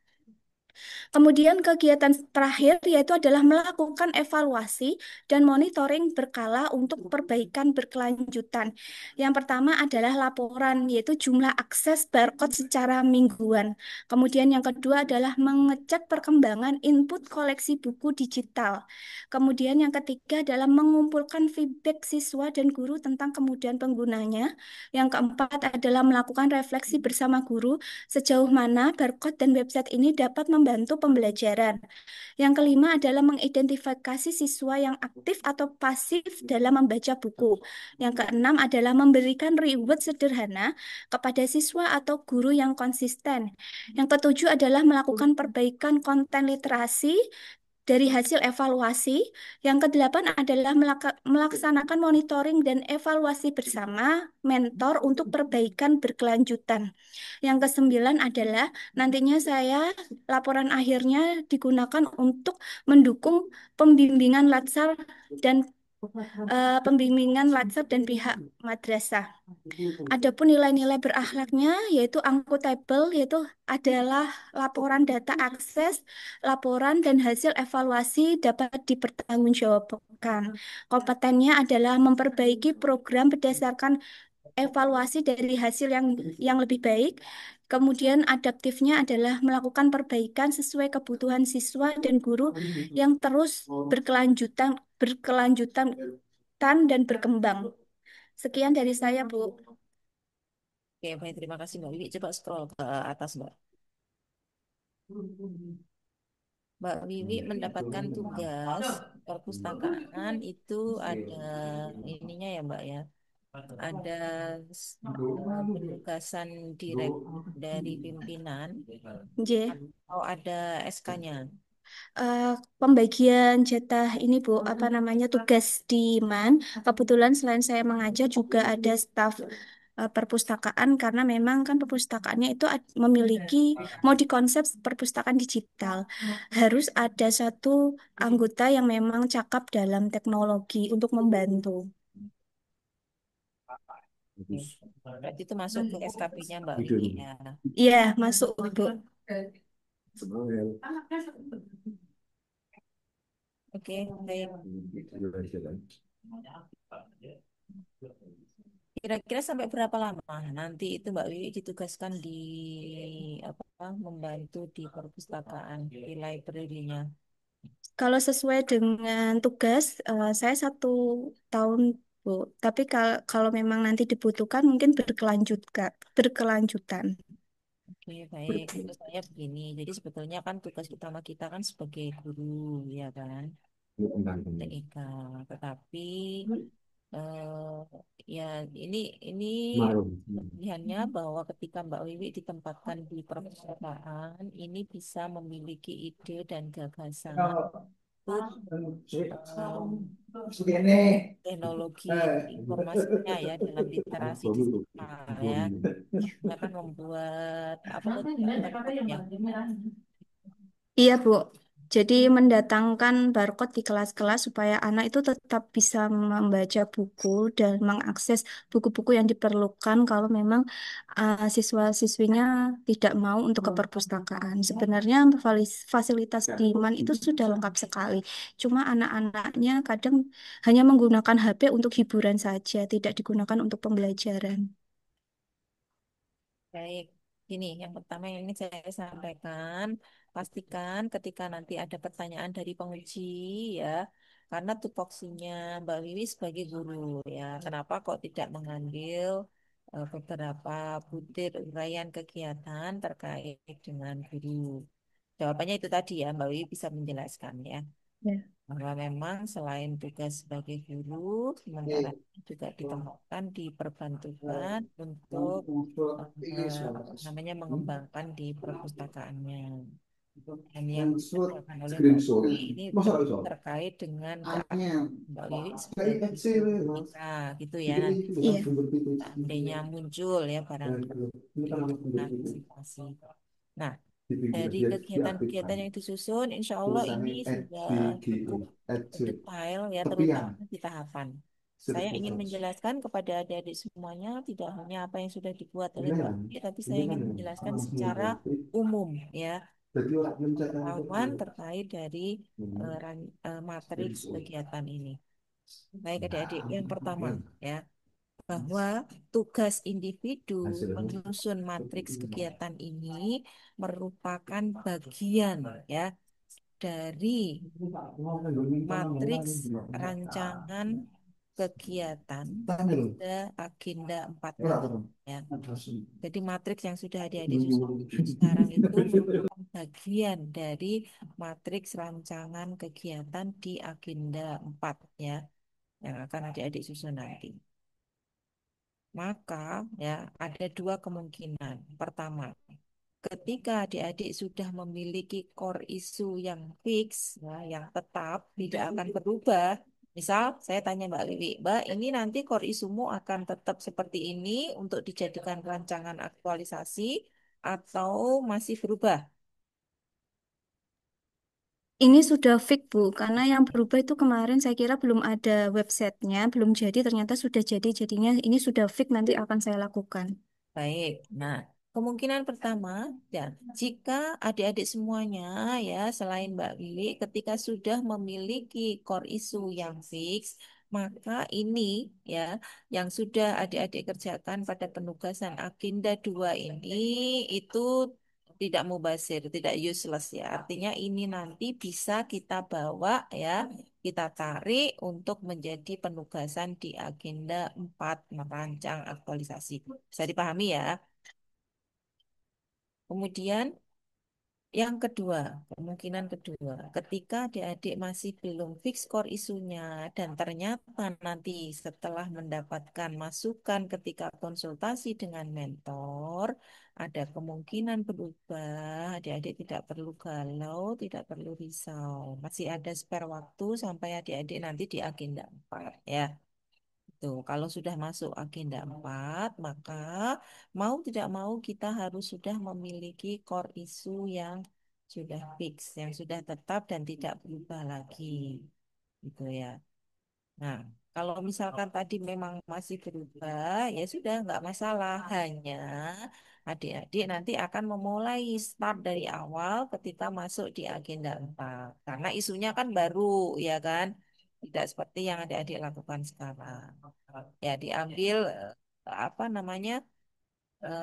Kemudian kegiatan terakhir yaitu adalah melakukan evaluasi dan monitoring berkala untuk perbaikan berkelanjutan. Yang pertama adalah laporan, yaitu jumlah akses barcode secara mingguan. Kemudian yang kedua adalah mengecek perkembangan input koleksi buku digital. Kemudian yang ketiga adalah mengumpulkan feedback siswa dan guru tentang kemudahan penggunanya. Yang keempat adalah melakukan refleksi bersama guru sejauh mana barcode dan website ini dapat membantu pembelajaran. Yang kelima adalah mengidentifikasi siswa yang aktif atau pasif dalam membaca buku. Yang keenam adalah memberikan reward sederhana kepada siswa atau guru yang konsisten. Yang ketujuh adalah melakukan perbaikan konten literasi dari hasil evaluasi. Yang kedelapan adalah melaksanakan monitoring dan evaluasi bersama mentor untuk perbaikan berkelanjutan. Yang kesembilan adalah nantinya laporan akhirnya digunakan untuk mendukung pembimbingan latsar dan pihak madrasah. Adapun nilai-nilai berakhlaknya yaitu akuntabel, yaitu adalah laporan data akses, laporan dan hasil evaluasi dapat dipertanggungjawabkan. Kompetennya adalah memperbaiki program berdasarkan evaluasi dari hasil yang lebih baik. Kemudian adaptifnya adalah melakukan perbaikan sesuai kebutuhan siswa dan guru yang terus berkelanjutan dan berkembang. Sekian dari saya, Bu. Oke, baik, terima kasih Mbak Wiwi. Coba scroll ke atas, Mbak. Mbak Wiwi mendapatkan tugas perpustakaan itu ada ininya ya, Mbak ya. Ada penugasan dari pimpinan J. atau ada SK-nya. Pembagian jatah ini Bu, apa namanya, tugas di MAN. Kebetulan selain saya mengajar juga ada staf perpustakaan, karena memang kan perpustakaannya itu memiliki mau dikonsep perpustakaan digital. Harus ada satu anggota yang memang cakap dalam teknologi untuk membantu. Berarti itu masuk ke SKP-nya Mbak Wiwi ya. Iya, masuk Bu. Oke, baik. Kira-kira sampai berapa lama nanti itu Mbak Wiwi ditugaskan di membantu di perpustakaan di library-nya? Kalau sesuai dengan tugas, saya 1 tahun Bu. Tapi kalau memang nanti dibutuhkan mungkin berkelanjutan. Oke, baik. Menurut saya begini. Jadi sebetulnya kan tugas utama kita kan sebagai guru, ya kan, TIK. Tetapi eh, ya ini pilihannya bahwa ketika Mbak Wiwi ditempatkan di perpustakaan, ini bisa memiliki ide dan gagasan untuk teknologi informasinya ya dalam literasi digital ya. Dia akan membuat apa tuh barcode ya. Iya, Bu. Jadi mendatangkan barcode di kelas-kelas supaya anak itu tetap bisa membaca buku dan mengakses buku-buku yang diperlukan kalau memang siswa-siswinya tidak mau untuk ke perpustakaan. Sebenarnya fasilitas di MAN itu sudah lengkap sekali. Cuma anak-anaknya kadang hanya menggunakan HP untuk hiburan saja, tidak digunakan untuk pembelajaran. Baik, ini yang pertama yang ingin saya sampaikan, pastikan ketika nanti ada pertanyaan dari penguji ya, karena tupoksinya Mbak Wiwi sebagai guru ya, kenapa kok tidak mengambil beberapa butir uraian kegiatan terkait dengan guru? Jawabannya itu tadi ya, Mbak Wiwi bisa menjelaskan ya. Ya. Bahwa memang selain tugas sebagai guru, sementara juga ditempatkan diperbantukan untuk apa namanya mengembangkan di perpustakaannya. Dan yang dikerjakan oleh Mbak Wiwi ini terkait dengan keahlian Mbak Wiwi sebagai guru BK gitu ya nanti Iya. seandainya muncul ya barangkali partisipasi. Nah, dari kegiatan-kegiatan yang disusun, insya Allah ini sudah cukup detail ya, terutama di tahapan. Saya ingin menjelaskan kepada adik-adik semuanya, tidak hanya apa yang sudah dibuat oleh Mbak Wiwi, tapi saya ingin menjelaskan secara umum ya, pengetahuan terkait dari matriks kegiatan ini. Baik adik-adik, yang pertama ya, bahwa tugas individu menyusun matriks kegiatan ini merupakan bagian ya dari matriks rancangan kegiatan pada agenda 4 ya. Jadi matriks yang sudah adik-adik susun sekarang itu merupakan bagian dari matriks rancangan kegiatan di agenda 4 ya yang akan adik-adik susun nanti. Maka ya ada dua kemungkinan. Pertama, ketika adik-adik sudah memiliki core isu yang fix, ya, yang tetap tidak akan berubah. Misal saya tanya Mbak Wiwi, Mbak, ini nanti core isumu akan tetap seperti ini untuk dijadikan rancangan aktualisasi atau masih berubah? Ini sudah fix, Bu, karena yang berubah itu kemarin saya kira belum ada websitenya, belum jadi, ternyata sudah jadi, jadinya ini sudah fix nanti akan saya lakukan. Baik, nah kemungkinan pertama, ya, jika adik-adik semuanya ya selain Mbak Wiwi ketika sudah memiliki core isu yang fix, maka ini ya yang sudah adik-adik kerjakan pada penugasan agenda 2 ini itu tidak mubazir, tidak useless ya. Artinya ini nanti bisa kita bawa ya, kita tarik untuk menjadi penugasan di agenda 4 merancang aktualisasi. Bisa dipahami ya. Kemudian yang kedua, kemungkinan kedua, ketika adik-adik masih belum fix core isunya dan ternyata nanti setelah mendapatkan masukan ketika konsultasi dengan mentor, ada kemungkinan berubah, adik-adik tidak perlu galau, tidak perlu risau. Masih ada spare waktu sampai adik-adik nanti di agenda 4 ya. Tuh, kalau sudah masuk agenda 4, maka mau tidak mau kita harus sudah memiliki core isu yang sudah fix, yang sudah tetap dan tidak berubah lagi. Gitu ya. Nah, kalau misalkan tadi memang masih berubah, ya sudah nggak masalah. Hanya adik-adik nanti akan memulai start dari awal ketika masuk di agenda 4. Karena isunya kan baru, ya kan? Tidak seperti yang adik-adik lakukan sekarang. Ya, diambil apa namanya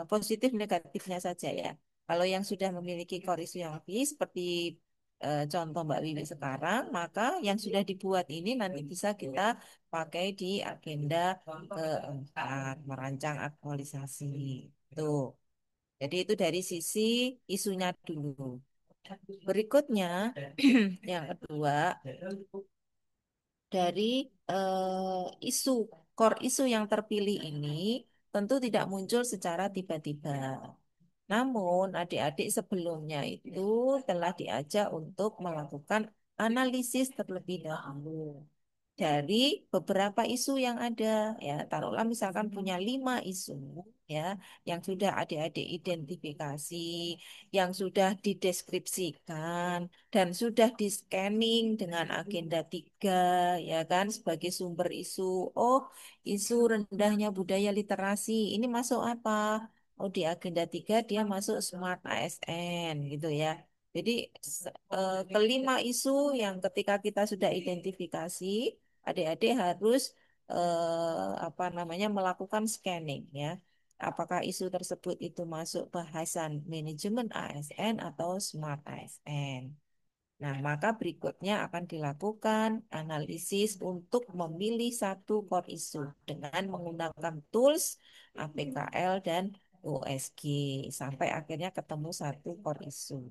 positif negatifnya saja ya. Kalau yang sudah memiliki core issue yang lebih seperti contoh Mbak Wiwi sekarang, maka yang sudah dibuat ini nanti bisa kita pakai di agenda keempat, merancang aktualisasi. Tuh. Jadi itu dari sisi isunya dulu. Berikutnya, yang kedua, dari isu, core isu yang terpilih ini tentu tidak muncul secara tiba-tiba. Namun, adik-adik sebelumnya itu telah diajak untuk melakukan analisis terlebih dahulu dari beberapa isu yang ada. Ya, taruhlah misalkan punya 5 isu, ya, yang sudah adik-adik identifikasi, yang sudah dideskripsikan, dan sudah di scanning dengan agenda 3, ya kan, sebagai sumber isu. Oh, isu rendahnya budaya literasi, ini masuk apa? Oh, di agenda 3 dia masuk Smart ASN gitu ya. Jadi kelima isu yang ketika kita sudah identifikasi, adik-adik harus apa namanya melakukan scanning ya. Apakah isu tersebut itu masuk bahasan manajemen ASN atau Smart ASN? Nah, maka berikutnya akan dilakukan analisis untuk memilih satu core issue dengan menggunakan tools APKL dan USG sampai akhirnya ketemu satu core issue.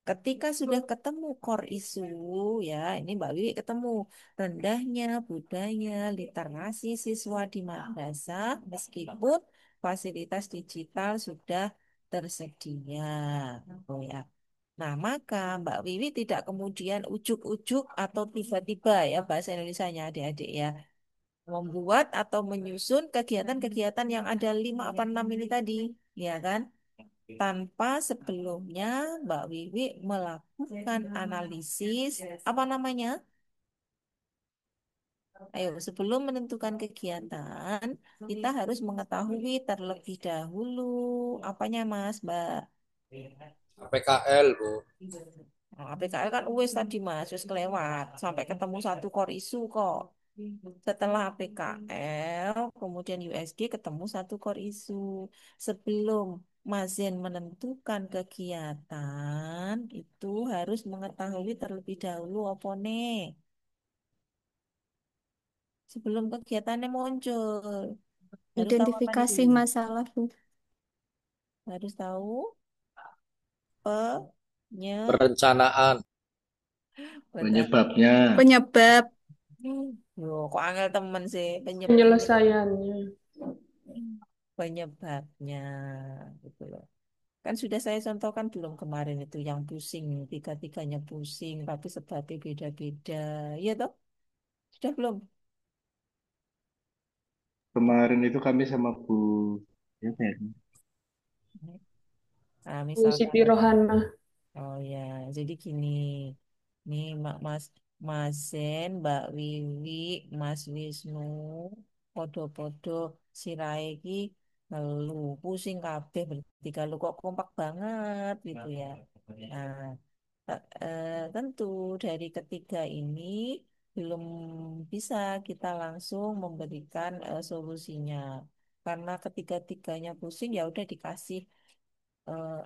Ketika sudah ketemu core issue, ya, ini Mbak Wiwi ketemu rendahnya budaya literasi siswa di madrasah meskipun fasilitas digital sudah tersedia, oh ya. Nah, maka Mbak Wiwi tidak kemudian ujuk-ujuk atau tiba-tiba ya bahasa Indonesianya adik-adik ya membuat atau menyusun kegiatan-kegiatan yang ada 5 apa 6 ini tadi, ya kan? Tanpa sebelumnya Mbak Wiwi melakukan analisis apa namanya? Ayo, sebelum menentukan kegiatan, kita harus mengetahui terlebih dahulu apanya Mas, Mbak? PKL, Bu. Nah, APKL kan wis tadi Mas, wis kelewat sampai ketemu satu core isu kok. Setelah APKL, kemudian USD ketemu satu core isu. Sebelum Mazen menentukan kegiatan, itu harus mengetahui terlebih dahulu apa nih? Sebelum kegiatannya muncul, harus tahu apa nih? Identifikasi masalah, Bu. Harus tahu penye Perencanaan. bentar. Penyebabnya. Penyebab. Yo, kok angel temen sih Penyelesaiannya. penyebabnya gitu loh. Kan sudah saya contohkan belum kemarin itu yang pusing, tiga-tiganya pusing, tapi sebabnya beda-beda. Iya toh? Sudah belum? Kemarin itu kami sama Bu, ya, Nah, Bu Siti misalkan, Rohana. oh ya, jadi gini, nih Mas Zen, Mbak Wiwi, Mas Wisnu, podo-podo siraiki lu pusing kabeh bertiga lu kok kompak banget gitu ya. Nah, tentu dari ketiga ini belum bisa kita langsung memberikan solusinya karena ketiga-tiganya pusing ya udah dikasih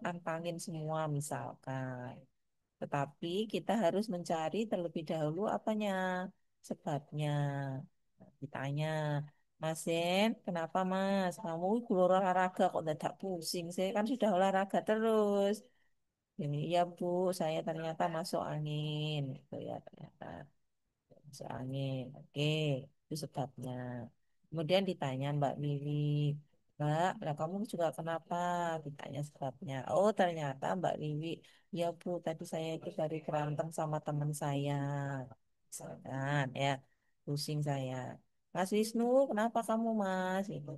antangin semua misalkan. Tetapi kita harus mencari terlebih dahulu apanya sebabnya. Ditanya, Mas Zen, kenapa Mas? Kamu guru olahraga kok tidak pusing sih? Kan sudah olahraga terus. Ini ya Bu, saya ternyata masuk angin, gitu ya ternyata masuk angin. Oke, itu sebabnya. Kemudian ditanya Mbak Wiwi, Mbak, lah kamu juga kenapa? Ditanya sebabnya. Oh, ternyata Mbak Wiwi, ya Bu, tadi saya itu dari berantem sama teman saya. Misalkan ya, pusing saya. Mas Wisnu, kenapa kamu Mas? Itu.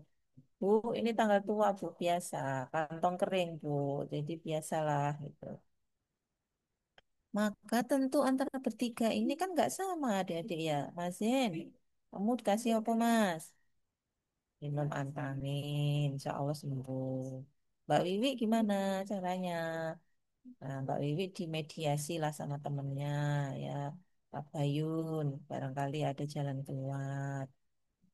Bu, ini tanggal tua Bu, biasa. Kantong kering Bu, jadi biasalah gitu. Maka tentu antara bertiga ini kan nggak sama adik-adik ya, Mas Zen. Kamu dikasih apa Mas? Minum antamin, insya Allah sembuh. Mbak Wiwi gimana caranya? Nah, Mbak Wiwi dimediasi lah sama temennya ya, Pak Bayun. Barangkali ada jalan keluar.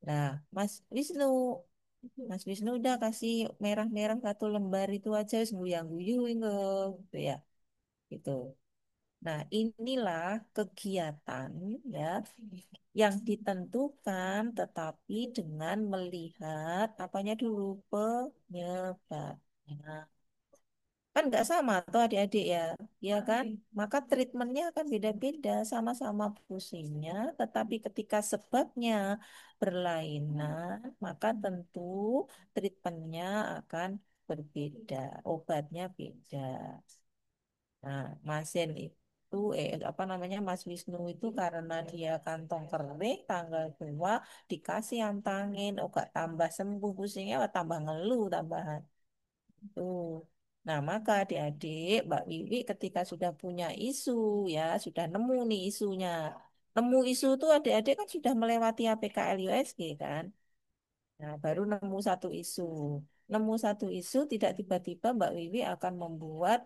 Nah, Mas Wisnu udah kasih merah-merah 1 lembar itu aja, wis nguyang-guyu gitu ya, gitu. Nah, inilah kegiatan ya yang ditentukan tetapi dengan melihat apanya dulu penyebabnya. Kan nggak sama tuh adik-adik ya, ya kan? Maka treatmentnya kan beda-beda, sama-sama pusingnya, tetapi ketika sebabnya berlainan, maka tentu treatmentnya akan berbeda, obatnya beda. Nah, Masen itu, apa namanya, Mas Wisnu itu karena dia kantong kering, tanggal 2 dikasih antangin, oh gak tambah sembuh pusingnya, wah tambah ngeluh tambahan. Tuh. Nah, maka adik-adik, Mbak Wiwi ketika sudah punya isu, ya, sudah nemu nih isunya. Nemu isu tuh adik-adik kan sudah melewati APKL USG kan. Nah, baru nemu satu isu. Nemu satu isu, tidak tiba-tiba Mbak Wiwi akan membuat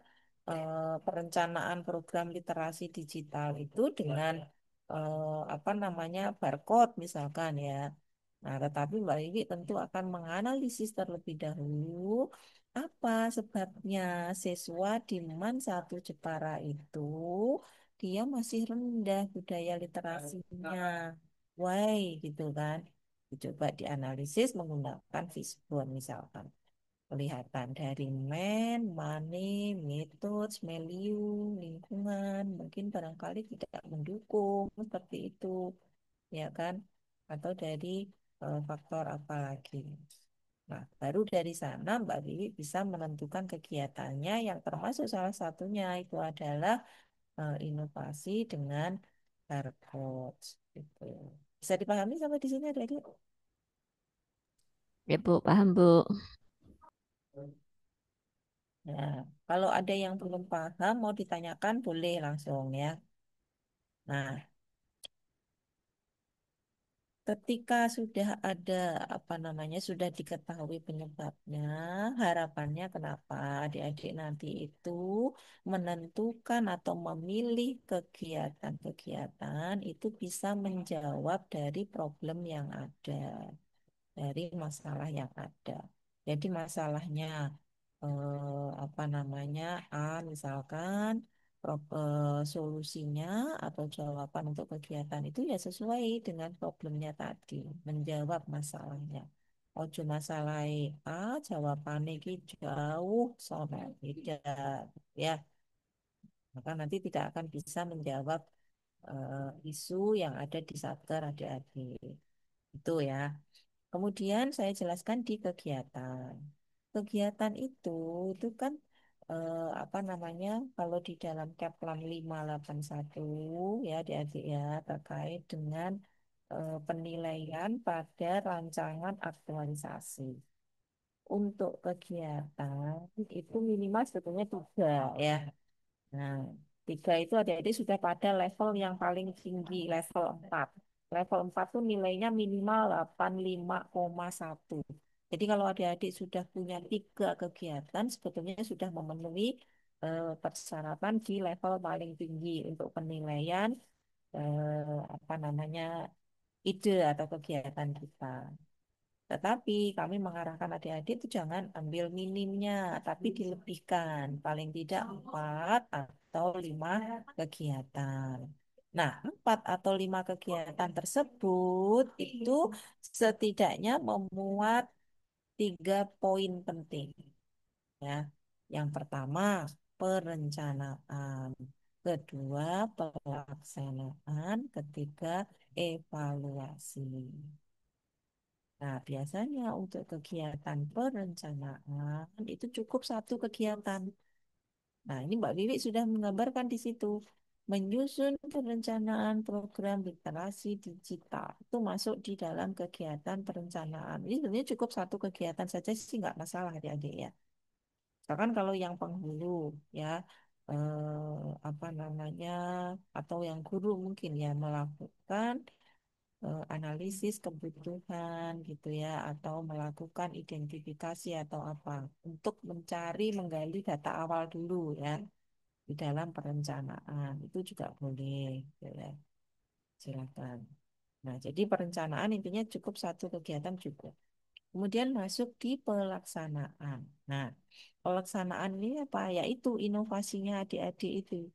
perencanaan program literasi digital itu dengan apa namanya barcode misalkan ya. Nah, tetapi Mbak Wiwi tentu akan menganalisis terlebih dahulu apa sebabnya siswa di MAN 1 Jepara itu dia masih rendah budaya literasinya. Why gitu kan? Coba dianalisis menggunakan fishbone misalkan. Kelihatan dari money, metode, value, lingkungan, mungkin barangkali tidak mendukung seperti itu, ya kan? Atau dari faktor apa lagi. Nah, baru dari sana Mbak Wiwi bisa menentukan kegiatannya yang termasuk salah satunya itu adalah inovasi dengan barcode. Gitu. Bisa dipahami sampai di sini adik-adik? Ya, Bu, paham, Bu. Nah, kalau ada yang belum paham mau ditanyakan boleh langsung ya. Nah, ketika sudah ada apa namanya sudah diketahui penyebabnya, harapannya kenapa adik-adik nanti itu menentukan atau memilih kegiatan-kegiatan itu bisa menjawab dari problem yang ada, dari masalah yang ada. Jadi masalahnya apa namanya A misalkan solusinya atau jawaban untuk kegiatan itu ya sesuai dengan problemnya tadi, menjawab masalahnya. Ojo masalah A, jawabannya ki jauh sama beda ya. Maka nanti tidak akan bisa menjawab isu yang ada di satker adik-adik. Itu ya. Kemudian saya jelaskan di kegiatan. Kegiatan itu kan apa namanya kalau di dalam Keplan 581 ya adik-adik ya terkait dengan penilaian pada rancangan aktualisasi. Untuk kegiatan itu minimal sebetulnya 3 ya. Nah, 3 itu adik-adik sudah pada level yang paling tinggi, level 4. Level 4 tuh nilainya minimal 85,1. Jadi kalau adik-adik sudah punya 3 kegiatan, sebetulnya sudah memenuhi persyaratan di level paling tinggi untuk penilaian apa namanya ide atau kegiatan kita. Tetapi kami mengarahkan adik-adik itu jangan ambil minimnya, tapi dilebihkan. Paling tidak 4 atau 5 kegiatan. Nah, 4 atau 5 kegiatan tersebut itu setidaknya memuat 3 poin penting. Ya. Yang pertama, perencanaan. Kedua, pelaksanaan. Ketiga, evaluasi. Nah, biasanya untuk kegiatan perencanaan itu cukup satu kegiatan. Nah, ini Mbak Wiwi sudah menggambarkan di situ. Menyusun perencanaan program literasi digital itu masuk di dalam kegiatan perencanaan. Ini sebenarnya cukup satu kegiatan saja sih nggak masalah adik-adik ya. Bahkan kalau yang penghulu ya apa namanya atau yang guru mungkin ya melakukan analisis kebutuhan gitu ya atau melakukan identifikasi atau apa untuk mencari menggali data awal dulu ya di dalam perencanaan itu juga boleh gitu ya silakan. Nah, jadi perencanaan intinya cukup satu kegiatan juga. Kemudian masuk di pelaksanaan. Nah, pelaksanaan ini apa? Yaitu inovasinya adik-adik itu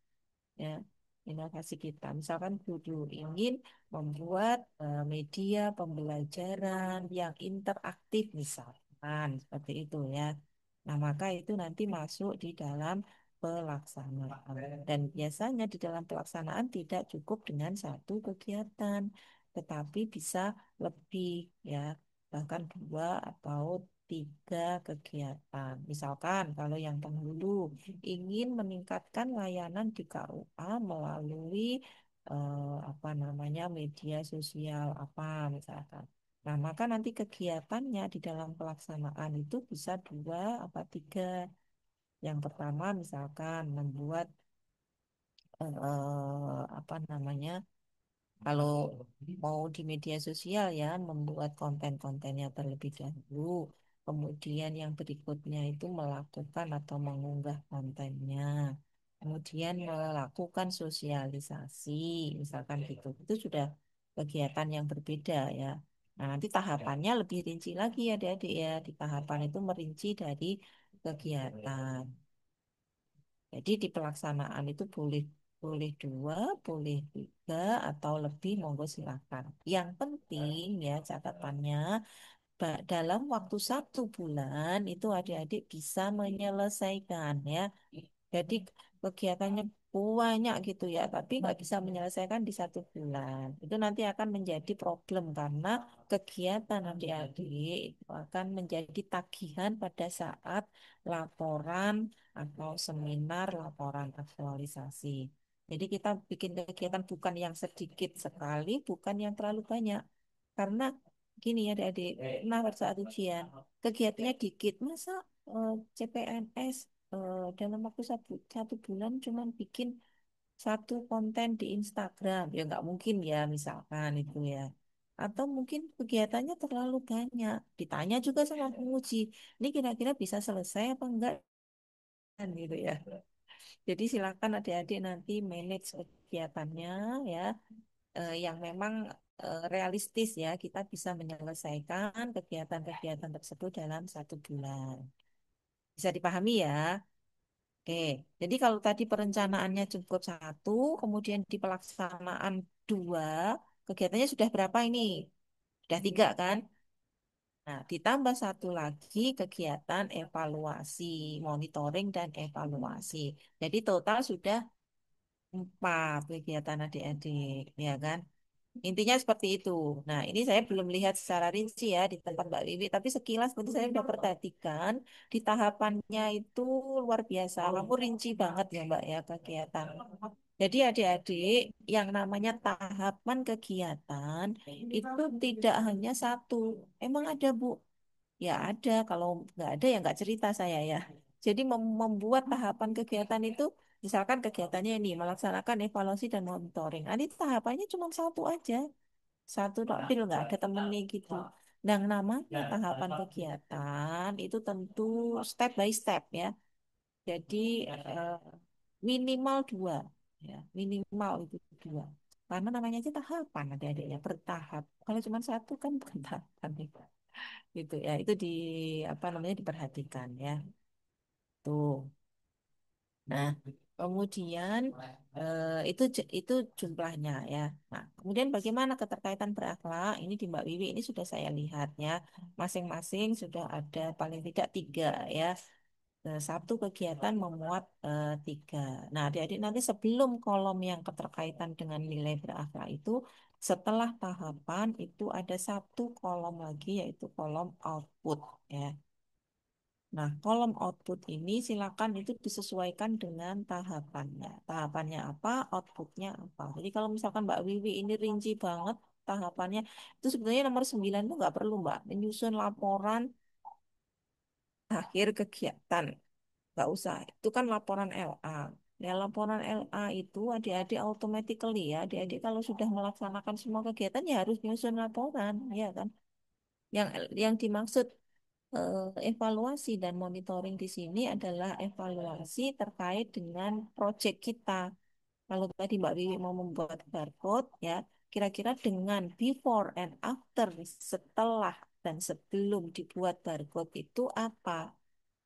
ya inovasi kita. Misalkan guru ingin membuat media pembelajaran yang interaktif misalkan seperti itu ya. Nah, maka itu nanti masuk di dalam pelaksanaan. Dan biasanya di dalam pelaksanaan tidak cukup dengan satu kegiatan, tetapi bisa lebih ya, bahkan dua atau tiga kegiatan. Misalkan kalau yang pendahulu ingin meningkatkan layanan di KUA melalui apa namanya media sosial apa misalkan. Nah, maka nanti kegiatannya di dalam pelaksanaan itu bisa dua apa tiga. Yang pertama misalkan membuat apa namanya kalau mau di media sosial ya, membuat konten-kontennya terlebih dahulu. Kemudian yang berikutnya itu melakukan atau mengunggah kontennya. Kemudian melakukan sosialisasi, misalkan gitu. Itu sudah kegiatan yang berbeda ya. Nah, nanti tahapannya lebih rinci lagi ya adik-adik ya. Di tahapan itu merinci dari kegiatan. Jadi di pelaksanaan itu boleh boleh dua, boleh tiga, atau lebih, monggo silakan. Yang penting ya catatannya, dalam waktu 1 bulan itu adik-adik bisa menyelesaikan ya. Jadi kegiatannya banyak gitu ya, tapi nggak bisa menyelesaikan di 1 bulan. Itu nanti akan menjadi problem karena kegiatan adik-adik itu akan menjadi tagihan pada saat laporan atau seminar laporan aktualisasi. Jadi kita bikin kegiatan bukan yang sedikit sekali, bukan yang terlalu banyak. Karena gini ya adik-adik, nah pada saat ujian, kegiatannya dikit, masa CPNS dalam waktu 1 bulan cuman bikin satu konten di Instagram ya nggak mungkin ya misalkan itu ya atau mungkin kegiatannya terlalu banyak ditanya juga sama penguji ini kira-kira bisa selesai apa enggak kan gitu ya jadi silakan adik-adik nanti manage kegiatannya ya yang memang realistis ya kita bisa menyelesaikan kegiatan-kegiatan tersebut dalam 1 bulan bisa dipahami ya. Oke, jadi kalau tadi perencanaannya cukup satu, kemudian di pelaksanaan dua, kegiatannya sudah berapa ini? Sudah tiga kan? Nah, ditambah satu lagi kegiatan evaluasi, monitoring dan evaluasi. Jadi total sudah 4 kegiatan adik-adik, ya kan? Intinya seperti itu. Nah, ini saya belum lihat secara rinci ya di tempat Mbak Wiwi, tapi sekilas nanti saya sudah perhatikan di tahapannya itu luar biasa. Kamu rinci banget ya Mbak ya kegiatan. Jadi adik-adik yang namanya tahapan kegiatan itu tidak hanya satu. Emang ada Bu? Ya ada. Kalau nggak ada ya nggak cerita saya ya. Jadi membuat tahapan kegiatan itu misalkan kegiatannya ini melaksanakan evaluasi dan monitoring. Nanti tahapannya cuma satu aja, satu dapil nggak ada temennya gitu. Dan namanya tahapan kegiatan itu tentu step by step ya. Jadi minimal dua, ya minimal itu dua. Karena namanya aja tahapan adik-adiknya bertahap. Kalau cuma satu kan bukan tahapan gitu ya. Itu di apa namanya diperhatikan ya. Tuh. Nah, kemudian itu jumlahnya ya. Nah, kemudian bagaimana keterkaitan berakhlak? Ini di Mbak Wiwi ini sudah saya lihat ya. Masing-masing sudah ada paling tidak tiga ya. Satu kegiatan memuat tiga. Nah, adik-adik nanti sebelum kolom yang keterkaitan dengan nilai berakhlak itu, setelah tahapan itu ada satu kolom lagi yaitu kolom output ya. Nah, kolom output ini silakan itu disesuaikan dengan tahapannya. Tahapannya apa, outputnya apa. Jadi kalau misalkan Mbak Wiwi ini rinci banget tahapannya, itu sebenarnya nomor 9 itu nggak perlu Mbak. Menyusun laporan akhir kegiatan. Nggak usah, itu kan laporan LA. Ya, laporan LA itu adik-adik automatically ya, adik-adik kalau sudah melaksanakan semua kegiatan ya harus nyusun laporan, ya kan? Yang yang dimaksud evaluasi dan monitoring di sini adalah evaluasi terkait dengan proyek kita. Kalau tadi Mbak Wiwi mau membuat barcode, ya, kira-kira dengan before and after, setelah dan sebelum dibuat barcode itu apa?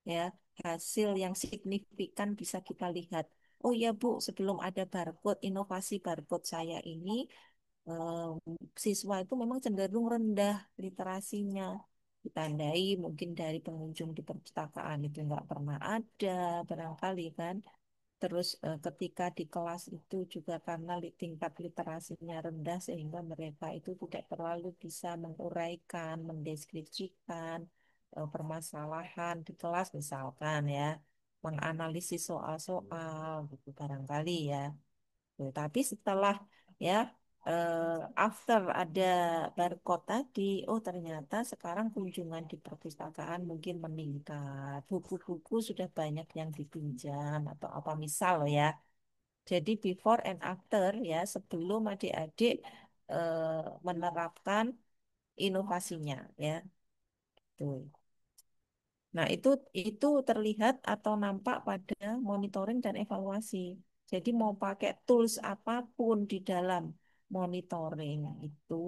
Ya, hasil yang signifikan bisa kita lihat. oh iya Bu, sebelum ada barcode, inovasi barcode saya ini, siswa itu memang cenderung rendah literasinya. Ditandai mungkin dari pengunjung di perpustakaan itu nggak pernah ada, barangkali kan. Terus ketika di kelas itu juga karena tingkat literasinya rendah sehingga mereka itu tidak terlalu bisa menguraikan, mendeskripsikan permasalahan di kelas misalkan ya, menganalisis soal-soal gitu barangkali ya. Tuh, tapi setelah ya after ada barcode tadi, oh ternyata sekarang kunjungan di perpustakaan mungkin meningkat, buku-buku sudah banyak yang dipinjam atau apa misal ya. Jadi before and after ya sebelum adik-adik menerapkan inovasinya ya. Tuh. Nah, itu terlihat atau nampak pada monitoring dan evaluasi. Jadi mau pakai tools apapun di dalam monitoring itu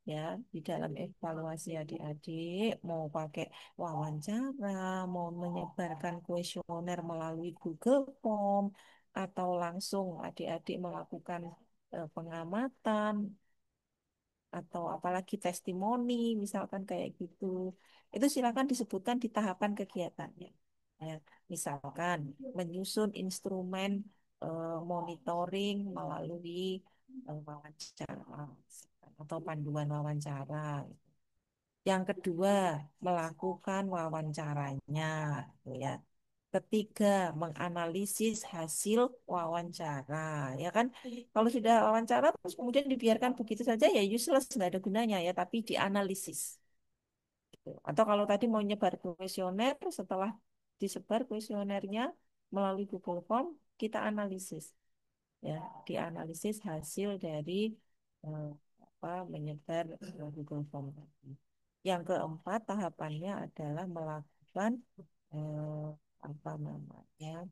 ya, di dalam evaluasi adik-adik, mau pakai wawancara, mau menyebarkan kuesioner melalui Google Form, atau langsung adik-adik melakukan pengamatan atau apalagi testimoni misalkan kayak gitu itu silakan disebutkan di tahapan kegiatannya ya misalkan menyusun instrumen monitoring melalui wawancara atau panduan wawancara yang kedua melakukan wawancaranya gitu ya. Ketiga, menganalisis hasil wawancara, ya kan? Kalau sudah wawancara terus kemudian dibiarkan begitu saja ya useless, nggak ada gunanya ya, tapi dianalisis. Gitu. Atau kalau tadi mau nyebar kuesioner, setelah disebar kuesionernya melalui Google Form, kita analisis, ya, dianalisis hasil dari eh, apa menyebar Google Form tadi. Yang keempat tahapannya adalah melakukan eh, apa namanya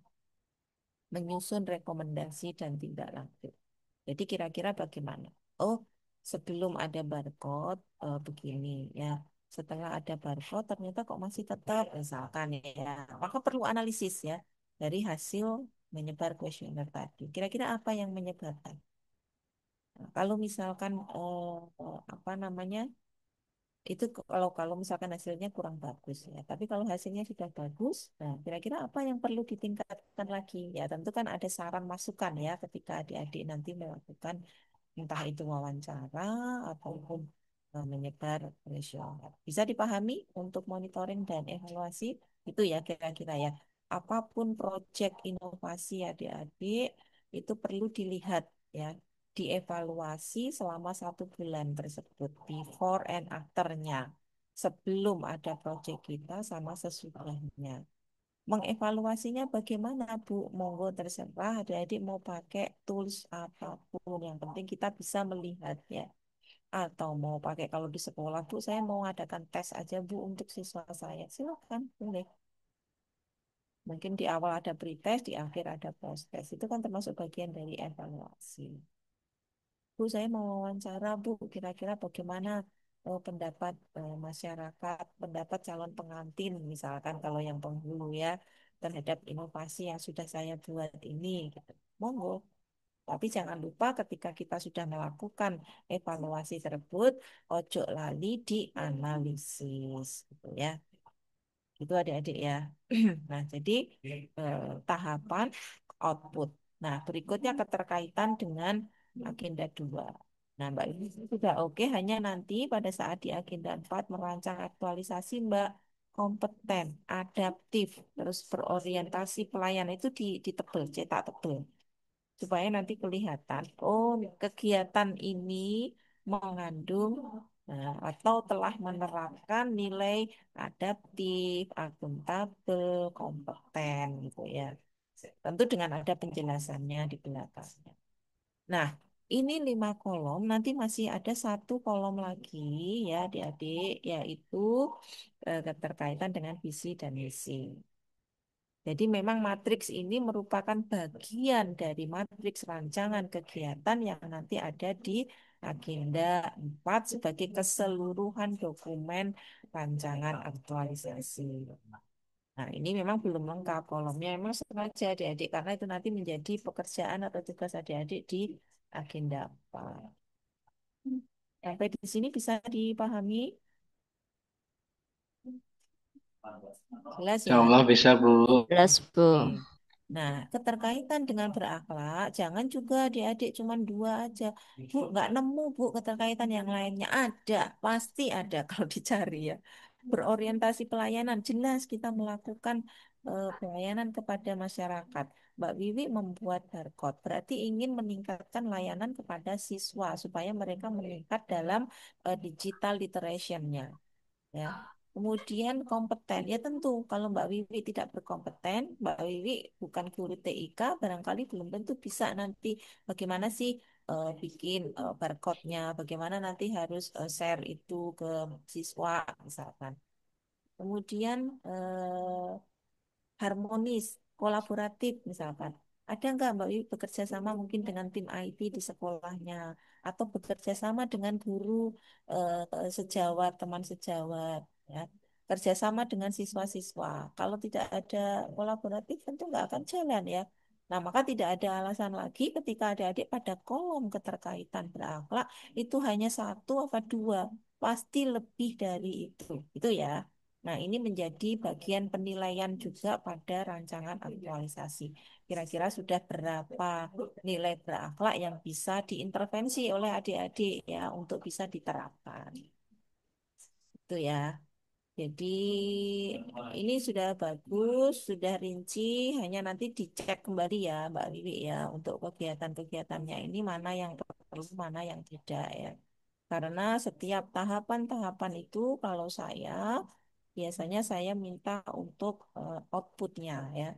menyusun rekomendasi dan tindak lanjut. Jadi kira-kira bagaimana? Oh, sebelum ada barcode begini ya. Setelah ada barcode ternyata kok masih tetap misalkan ya. Maka perlu analisis ya dari hasil menyebar kuesioner tadi. Kira-kira apa yang menyebabkan? Nah, kalau misalkan apa namanya itu kalau kalau misalkan hasilnya kurang bagus ya. Tapi kalau hasilnya sudah bagus, nah kira-kira apa yang perlu ditingkatkan lagi? Ya tentu kan ada saran masukan ya ketika adik-adik nanti melakukan entah itu wawancara ataupun menyebar kuesioner. Bisa dipahami untuk monitoring dan evaluasi itu ya kira-kira ya. Apapun proyek inovasi adik-adik itu perlu dilihat ya, dievaluasi selama 1 bulan tersebut, before and afternya, sebelum ada proyek kita sama sesudahnya. Mengevaluasinya bagaimana, Bu? Monggo terserah adik-adik mau pakai tools apapun. Yang penting kita bisa melihat ya. Atau mau pakai kalau di sekolah, Bu, saya mau adakan tes aja, Bu, untuk siswa saya. Silakan, boleh. Mungkin di awal ada pretest, di akhir ada post test. Itu kan termasuk bagian dari evaluasi. Bu, saya mau wawancara, Bu. Kira-kira bagaimana pendapat masyarakat, pendapat calon pengantin, misalkan kalau yang penghulu ya, terhadap inovasi yang sudah saya buat ini, gitu. Monggo. Tapi jangan lupa ketika kita sudah melakukan evaluasi tersebut, ojo lali dianalisis, gitu ya. Itu adik-adik ya. Nah, jadi tahapan output. Nah, berikutnya keterkaitan dengan agenda 2. Nah, Mbak ini sudah oke, hanya nanti pada saat di agenda 4 merancang aktualisasi Mbak kompeten, adaptif, terus berorientasi pelayanan itu ditebel, cetak tebel supaya nanti kelihatan oh kegiatan ini mengandung atau telah menerapkan nilai adaptif, akuntabel, kompeten gitu ya. Tentu dengan ada penjelasannya di belakangnya. Nah, ini 5 kolom, nanti masih ada 1 kolom lagi ya adik-adik, yaitu keterkaitan dengan visi dan misi. Jadi memang matriks ini merupakan bagian dari matriks rancangan kegiatan yang nanti ada di agenda 4 sebagai keseluruhan dokumen rancangan aktualisasi. Nah, ini memang belum lengkap kolomnya. Memang sengaja adik-adik karena itu nanti menjadi pekerjaan atau tugas adik-adik di agenda apa. Sampai di sini bisa dipahami? Jelas Insya ya? Allah bisa, Bu. Jelas, Bu. Oke. Nah, keterkaitan dengan berakhlak, jangan juga adik-adik cuma dua aja. Bu, nggak nemu, Bu, keterkaitan yang lainnya. Ada, pasti ada kalau dicari ya. Berorientasi pelayanan, jelas kita melakukan pelayanan kepada masyarakat. Mbak Wiwi membuat barcode, berarti ingin meningkatkan layanan kepada siswa supaya mereka meningkat dalam digital literacy-nya. Ya. Kemudian kompeten, ya tentu kalau Mbak Wiwi tidak berkompeten, Mbak Wiwi bukan guru TIK, barangkali belum tentu bisa nanti bagaimana sih bikin barcode-nya, bagaimana nanti harus share itu ke siswa misalkan. Kemudian harmonis, kolaboratif misalkan. Ada nggak Mbak Wiwi bekerja sama mungkin dengan tim IT di sekolahnya atau bekerja sama dengan guru sejawat, teman sejawat, ya. Kerjasama dengan siswa-siswa. Kalau tidak ada kolaboratif tentu nggak akan jalan ya. Nah, maka tidak ada alasan lagi ketika adik-adik pada kolom keterkaitan berakhlak itu hanya satu apa dua, pasti lebih dari itu. Itu ya. Nah, ini menjadi bagian penilaian juga pada rancangan aktualisasi. Kira-kira sudah berapa nilai berakhlak yang bisa diintervensi oleh adik-adik ya untuk bisa diterapkan. Itu ya. Jadi ini sudah bagus, sudah rinci, hanya nanti dicek kembali ya Mbak Wiwi ya untuk kegiatan-kegiatannya ini mana yang perlu, mana yang tidak ya. Karena setiap tahapan-tahapan itu kalau saya biasanya saya minta untuk outputnya ya.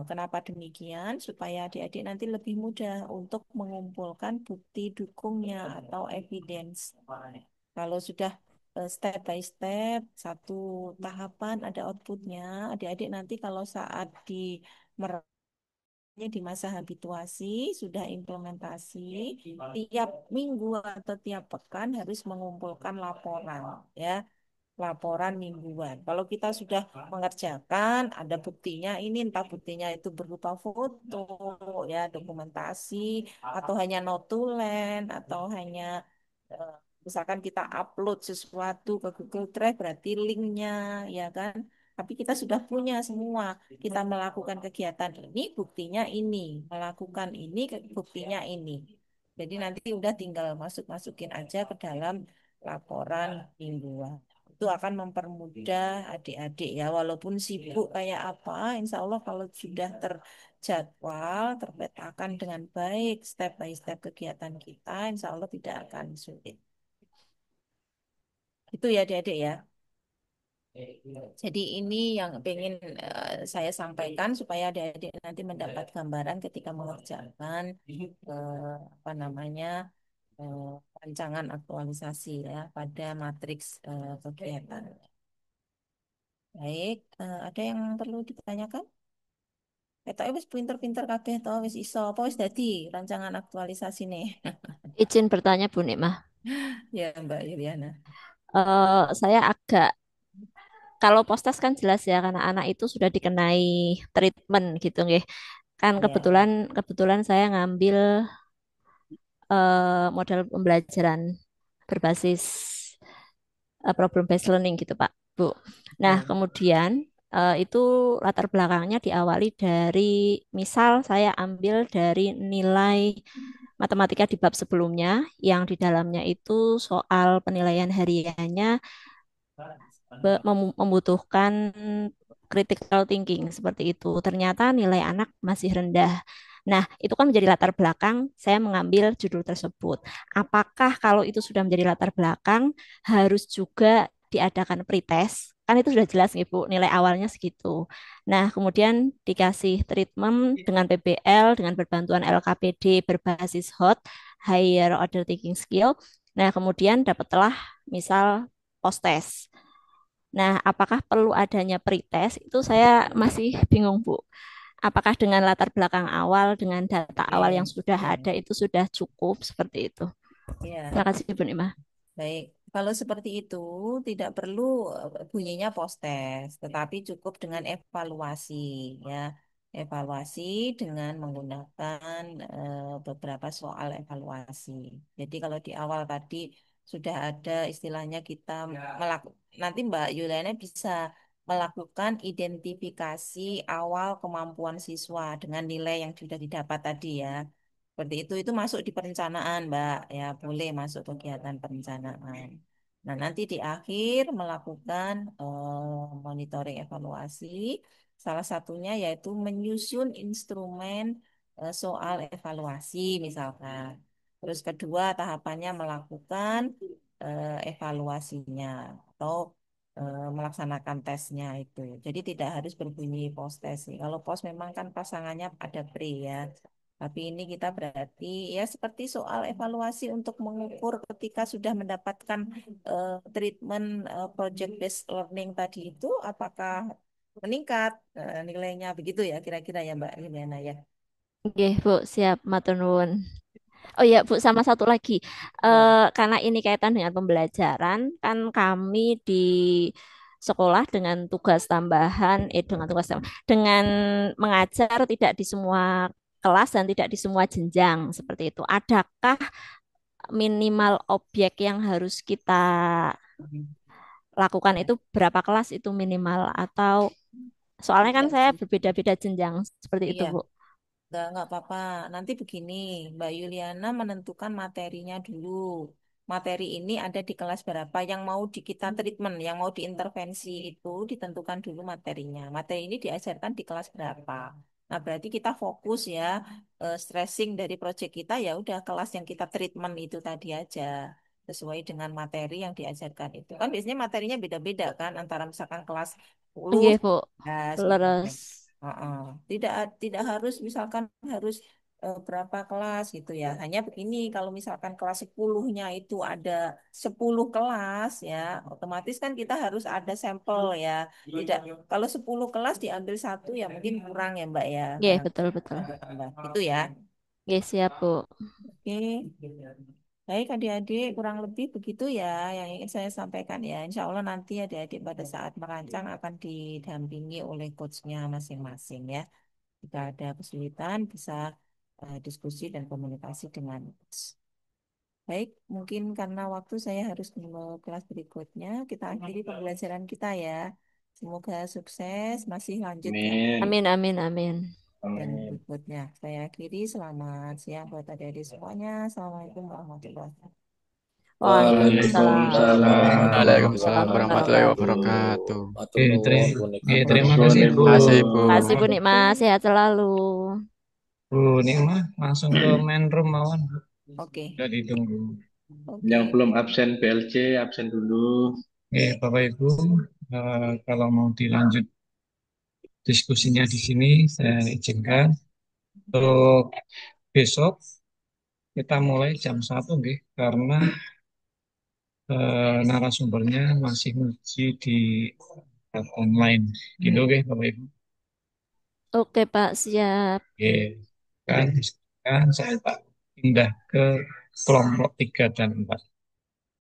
Kenapa demikian? Supaya adik-adik nanti lebih mudah untuk mengumpulkan bukti dukungnya atau evidence. Kalau sudah step by step, satu tahapan ada outputnya, adik-adik nanti kalau saat di di masa habituasi, sudah implementasi, tiap minggu atau tiap pekan harus mengumpulkan laporan, ya laporan mingguan. Kalau kita sudah mengerjakan, ada buktinya ini, entah buktinya itu berupa foto, ya dokumentasi, atau hanya notulen, atau hanya eh, misalkan kita upload sesuatu ke Google Drive, berarti linknya, ya kan? Tapi kita sudah punya semua. Kita melakukan kegiatan ini, buktinya ini. Melakukan ini, buktinya ini. Jadi nanti udah tinggal masukin aja ke dalam laporan mingguan. Itu akan mempermudah adik-adik ya, walaupun sibuk kayak apa, insya Allah kalau sudah terjadwal, terpetakan dengan baik, step by step kegiatan kita, insya Allah tidak akan sulit. Itu ya adik-adik ya. Jadi ini yang ingin saya sampaikan supaya adik-adik nanti mendapat gambaran ketika mengerjakan apa namanya eh, rancangan aktualisasi ya pada matriks kegiatan. Baik, ada yang perlu ditanyakan? Ketoke wis pinter-pinter kabeh to, wis iso apa wis dadi rancangan aktualisasi nih. Izin bertanya, Bu Nikmah. Ya, Mbak Yuliana. Saya agak, kalau postas kan jelas ya, karena anak itu sudah dikenai treatment gitu, nggih. Kan Ya, kebetulan saya ngambil model pembelajaran berbasis problem based learning gitu Pak, Bu. Nah, ya, kemudian itu latar belakangnya diawali dari misal saya ambil dari nilai matematika di bab sebelumnya yang di dalamnya itu soal penilaian hariannya membutuhkan critical thinking seperti itu. Ternyata nilai anak masih rendah. Nah, itu kan menjadi latar belakang saya mengambil judul tersebut. Apakah kalau itu sudah menjadi latar belakang, harus juga diadakan pretest? Kan itu sudah jelas nih, Bu, nilai awalnya segitu. Nah, kemudian dikasih treatment dengan PBL, dengan berbantuan LKPD berbasis HOT, Higher Order Thinking Skill. Nah, kemudian dapatlah misal post test. Nah, apakah perlu adanya pretest? Itu saya masih bingung, Bu. Apakah dengan latar belakang awal, dengan data awal yang oke. sudah ada itu sudah cukup seperti itu? Ya, Terima kasih, Bu Nima. baik. Kalau seperti itu tidak perlu bunyinya post-test, tetapi cukup dengan evaluasi ya. Evaluasi dengan menggunakan beberapa soal evaluasi. Jadi kalau di awal tadi sudah ada istilahnya kita melakukan, nanti Mbak Yuliana bisa melakukan identifikasi awal kemampuan siswa dengan nilai yang sudah didapat tadi ya. Seperti itu masuk di perencanaan, Mbak. Ya, boleh masuk kegiatan perencanaan. Nah, nanti di akhir melakukan monitoring evaluasi. Salah satunya yaitu menyusun instrumen soal evaluasi, misalkan. Terus kedua tahapannya melakukan evaluasinya atau melaksanakan tesnya itu. Jadi tidak harus berbunyi post test sih. Kalau post memang kan pasangannya ada pre ya. Tapi ini kita berarti ya seperti soal evaluasi untuk mengukur ketika sudah mendapatkan treatment project based learning tadi itu apakah meningkat nilainya begitu ya kira-kira ya Mbak Liliana ya. Oke, Bu, siap, matur nuwun. Oh ya, Bu, sama satu lagi. Ya. Karena ini kaitan dengan pembelajaran, kan kami di sekolah dengan tugas tambahan, dengan tugas tambahan, dengan mengajar tidak di semua kelas dan tidak di semua jenjang seperti itu. Adakah minimal objek yang harus kita lakukan itu berapa kelas itu minimal atau soalnya kan Tidak saya sih. berbeda-beda jenjang seperti itu, Iya. Bu. Nggak apa-apa. Nanti begini, Mbak Yuliana menentukan materinya dulu. Materi ini ada di kelas berapa yang mau di kita treatment, yang mau diintervensi itu ditentukan dulu materinya. Materi ini diajarkan di kelas berapa. Nah, berarti kita fokus ya, stressing dari proyek kita ya udah kelas yang kita treatment itu tadi aja. Sesuai dengan materi yang diajarkan itu. Kan biasanya materinya beda-beda kan antara misalkan kelas 10, Nggih, Bu. 11, gitu. Leres. Heeh. Tidak tidak harus misalkan harus berapa kelas gitu ya. Hanya begini kalau misalkan kelas 10-nya itu ada 10 kelas ya, otomatis kan kita harus ada sampel ya. Tidak kalau 10 kelas diambil satu ya mungkin kurang ya Mbak ya. Nggih, Barang betul-betul. tambah. Itu ya. Nggih, siap, Bu. Oke. Baik adik-adik, kurang lebih begitu ya yang ingin saya sampaikan ya. Insya Allah nanti adik-adik pada saat merancang akan didampingi oleh coachnya masing-masing ya. Jika ada kesulitan bisa diskusi dan komunikasi dengan coach. Baik, mungkin karena waktu saya harus ke kelas berikutnya. Kita akhiri pembelajaran kita ya. Semoga sukses, masih lanjut ya. Amin. Amin, amin, amin. Dan Amin. berikutnya saya akhiri. Selamat siang buat adik-adik semuanya. Assalamualaikum warahmatullahi wabarakatuh. Waalaikumsalam Waalaikumsalam Waalaikumsalam warahmatullahi warahmatullahi wabarakatuh. wabarakatuh. Matur nuwun Bu Terima Nikmah. kasih Bu. Makasih, Bu. Kasih Bu Nikmah, sehat selalu. Bu Nikmah langsung ke main room mawon. Oke. Sudah ditunggu. Yang belum absen PLC, absen dulu. Oke, Bapak Ibu, kalau mau dilanjut diskusinya di sini, saya izinkan. Untuk besok kita mulai jam 1 nggih, karena narasumbernya masih uji di online. Gitu nggih, Bapak Ibu. Oke, Pak, siap. Oke, kan saya Pak pindah ke kelompok 3 dan 4.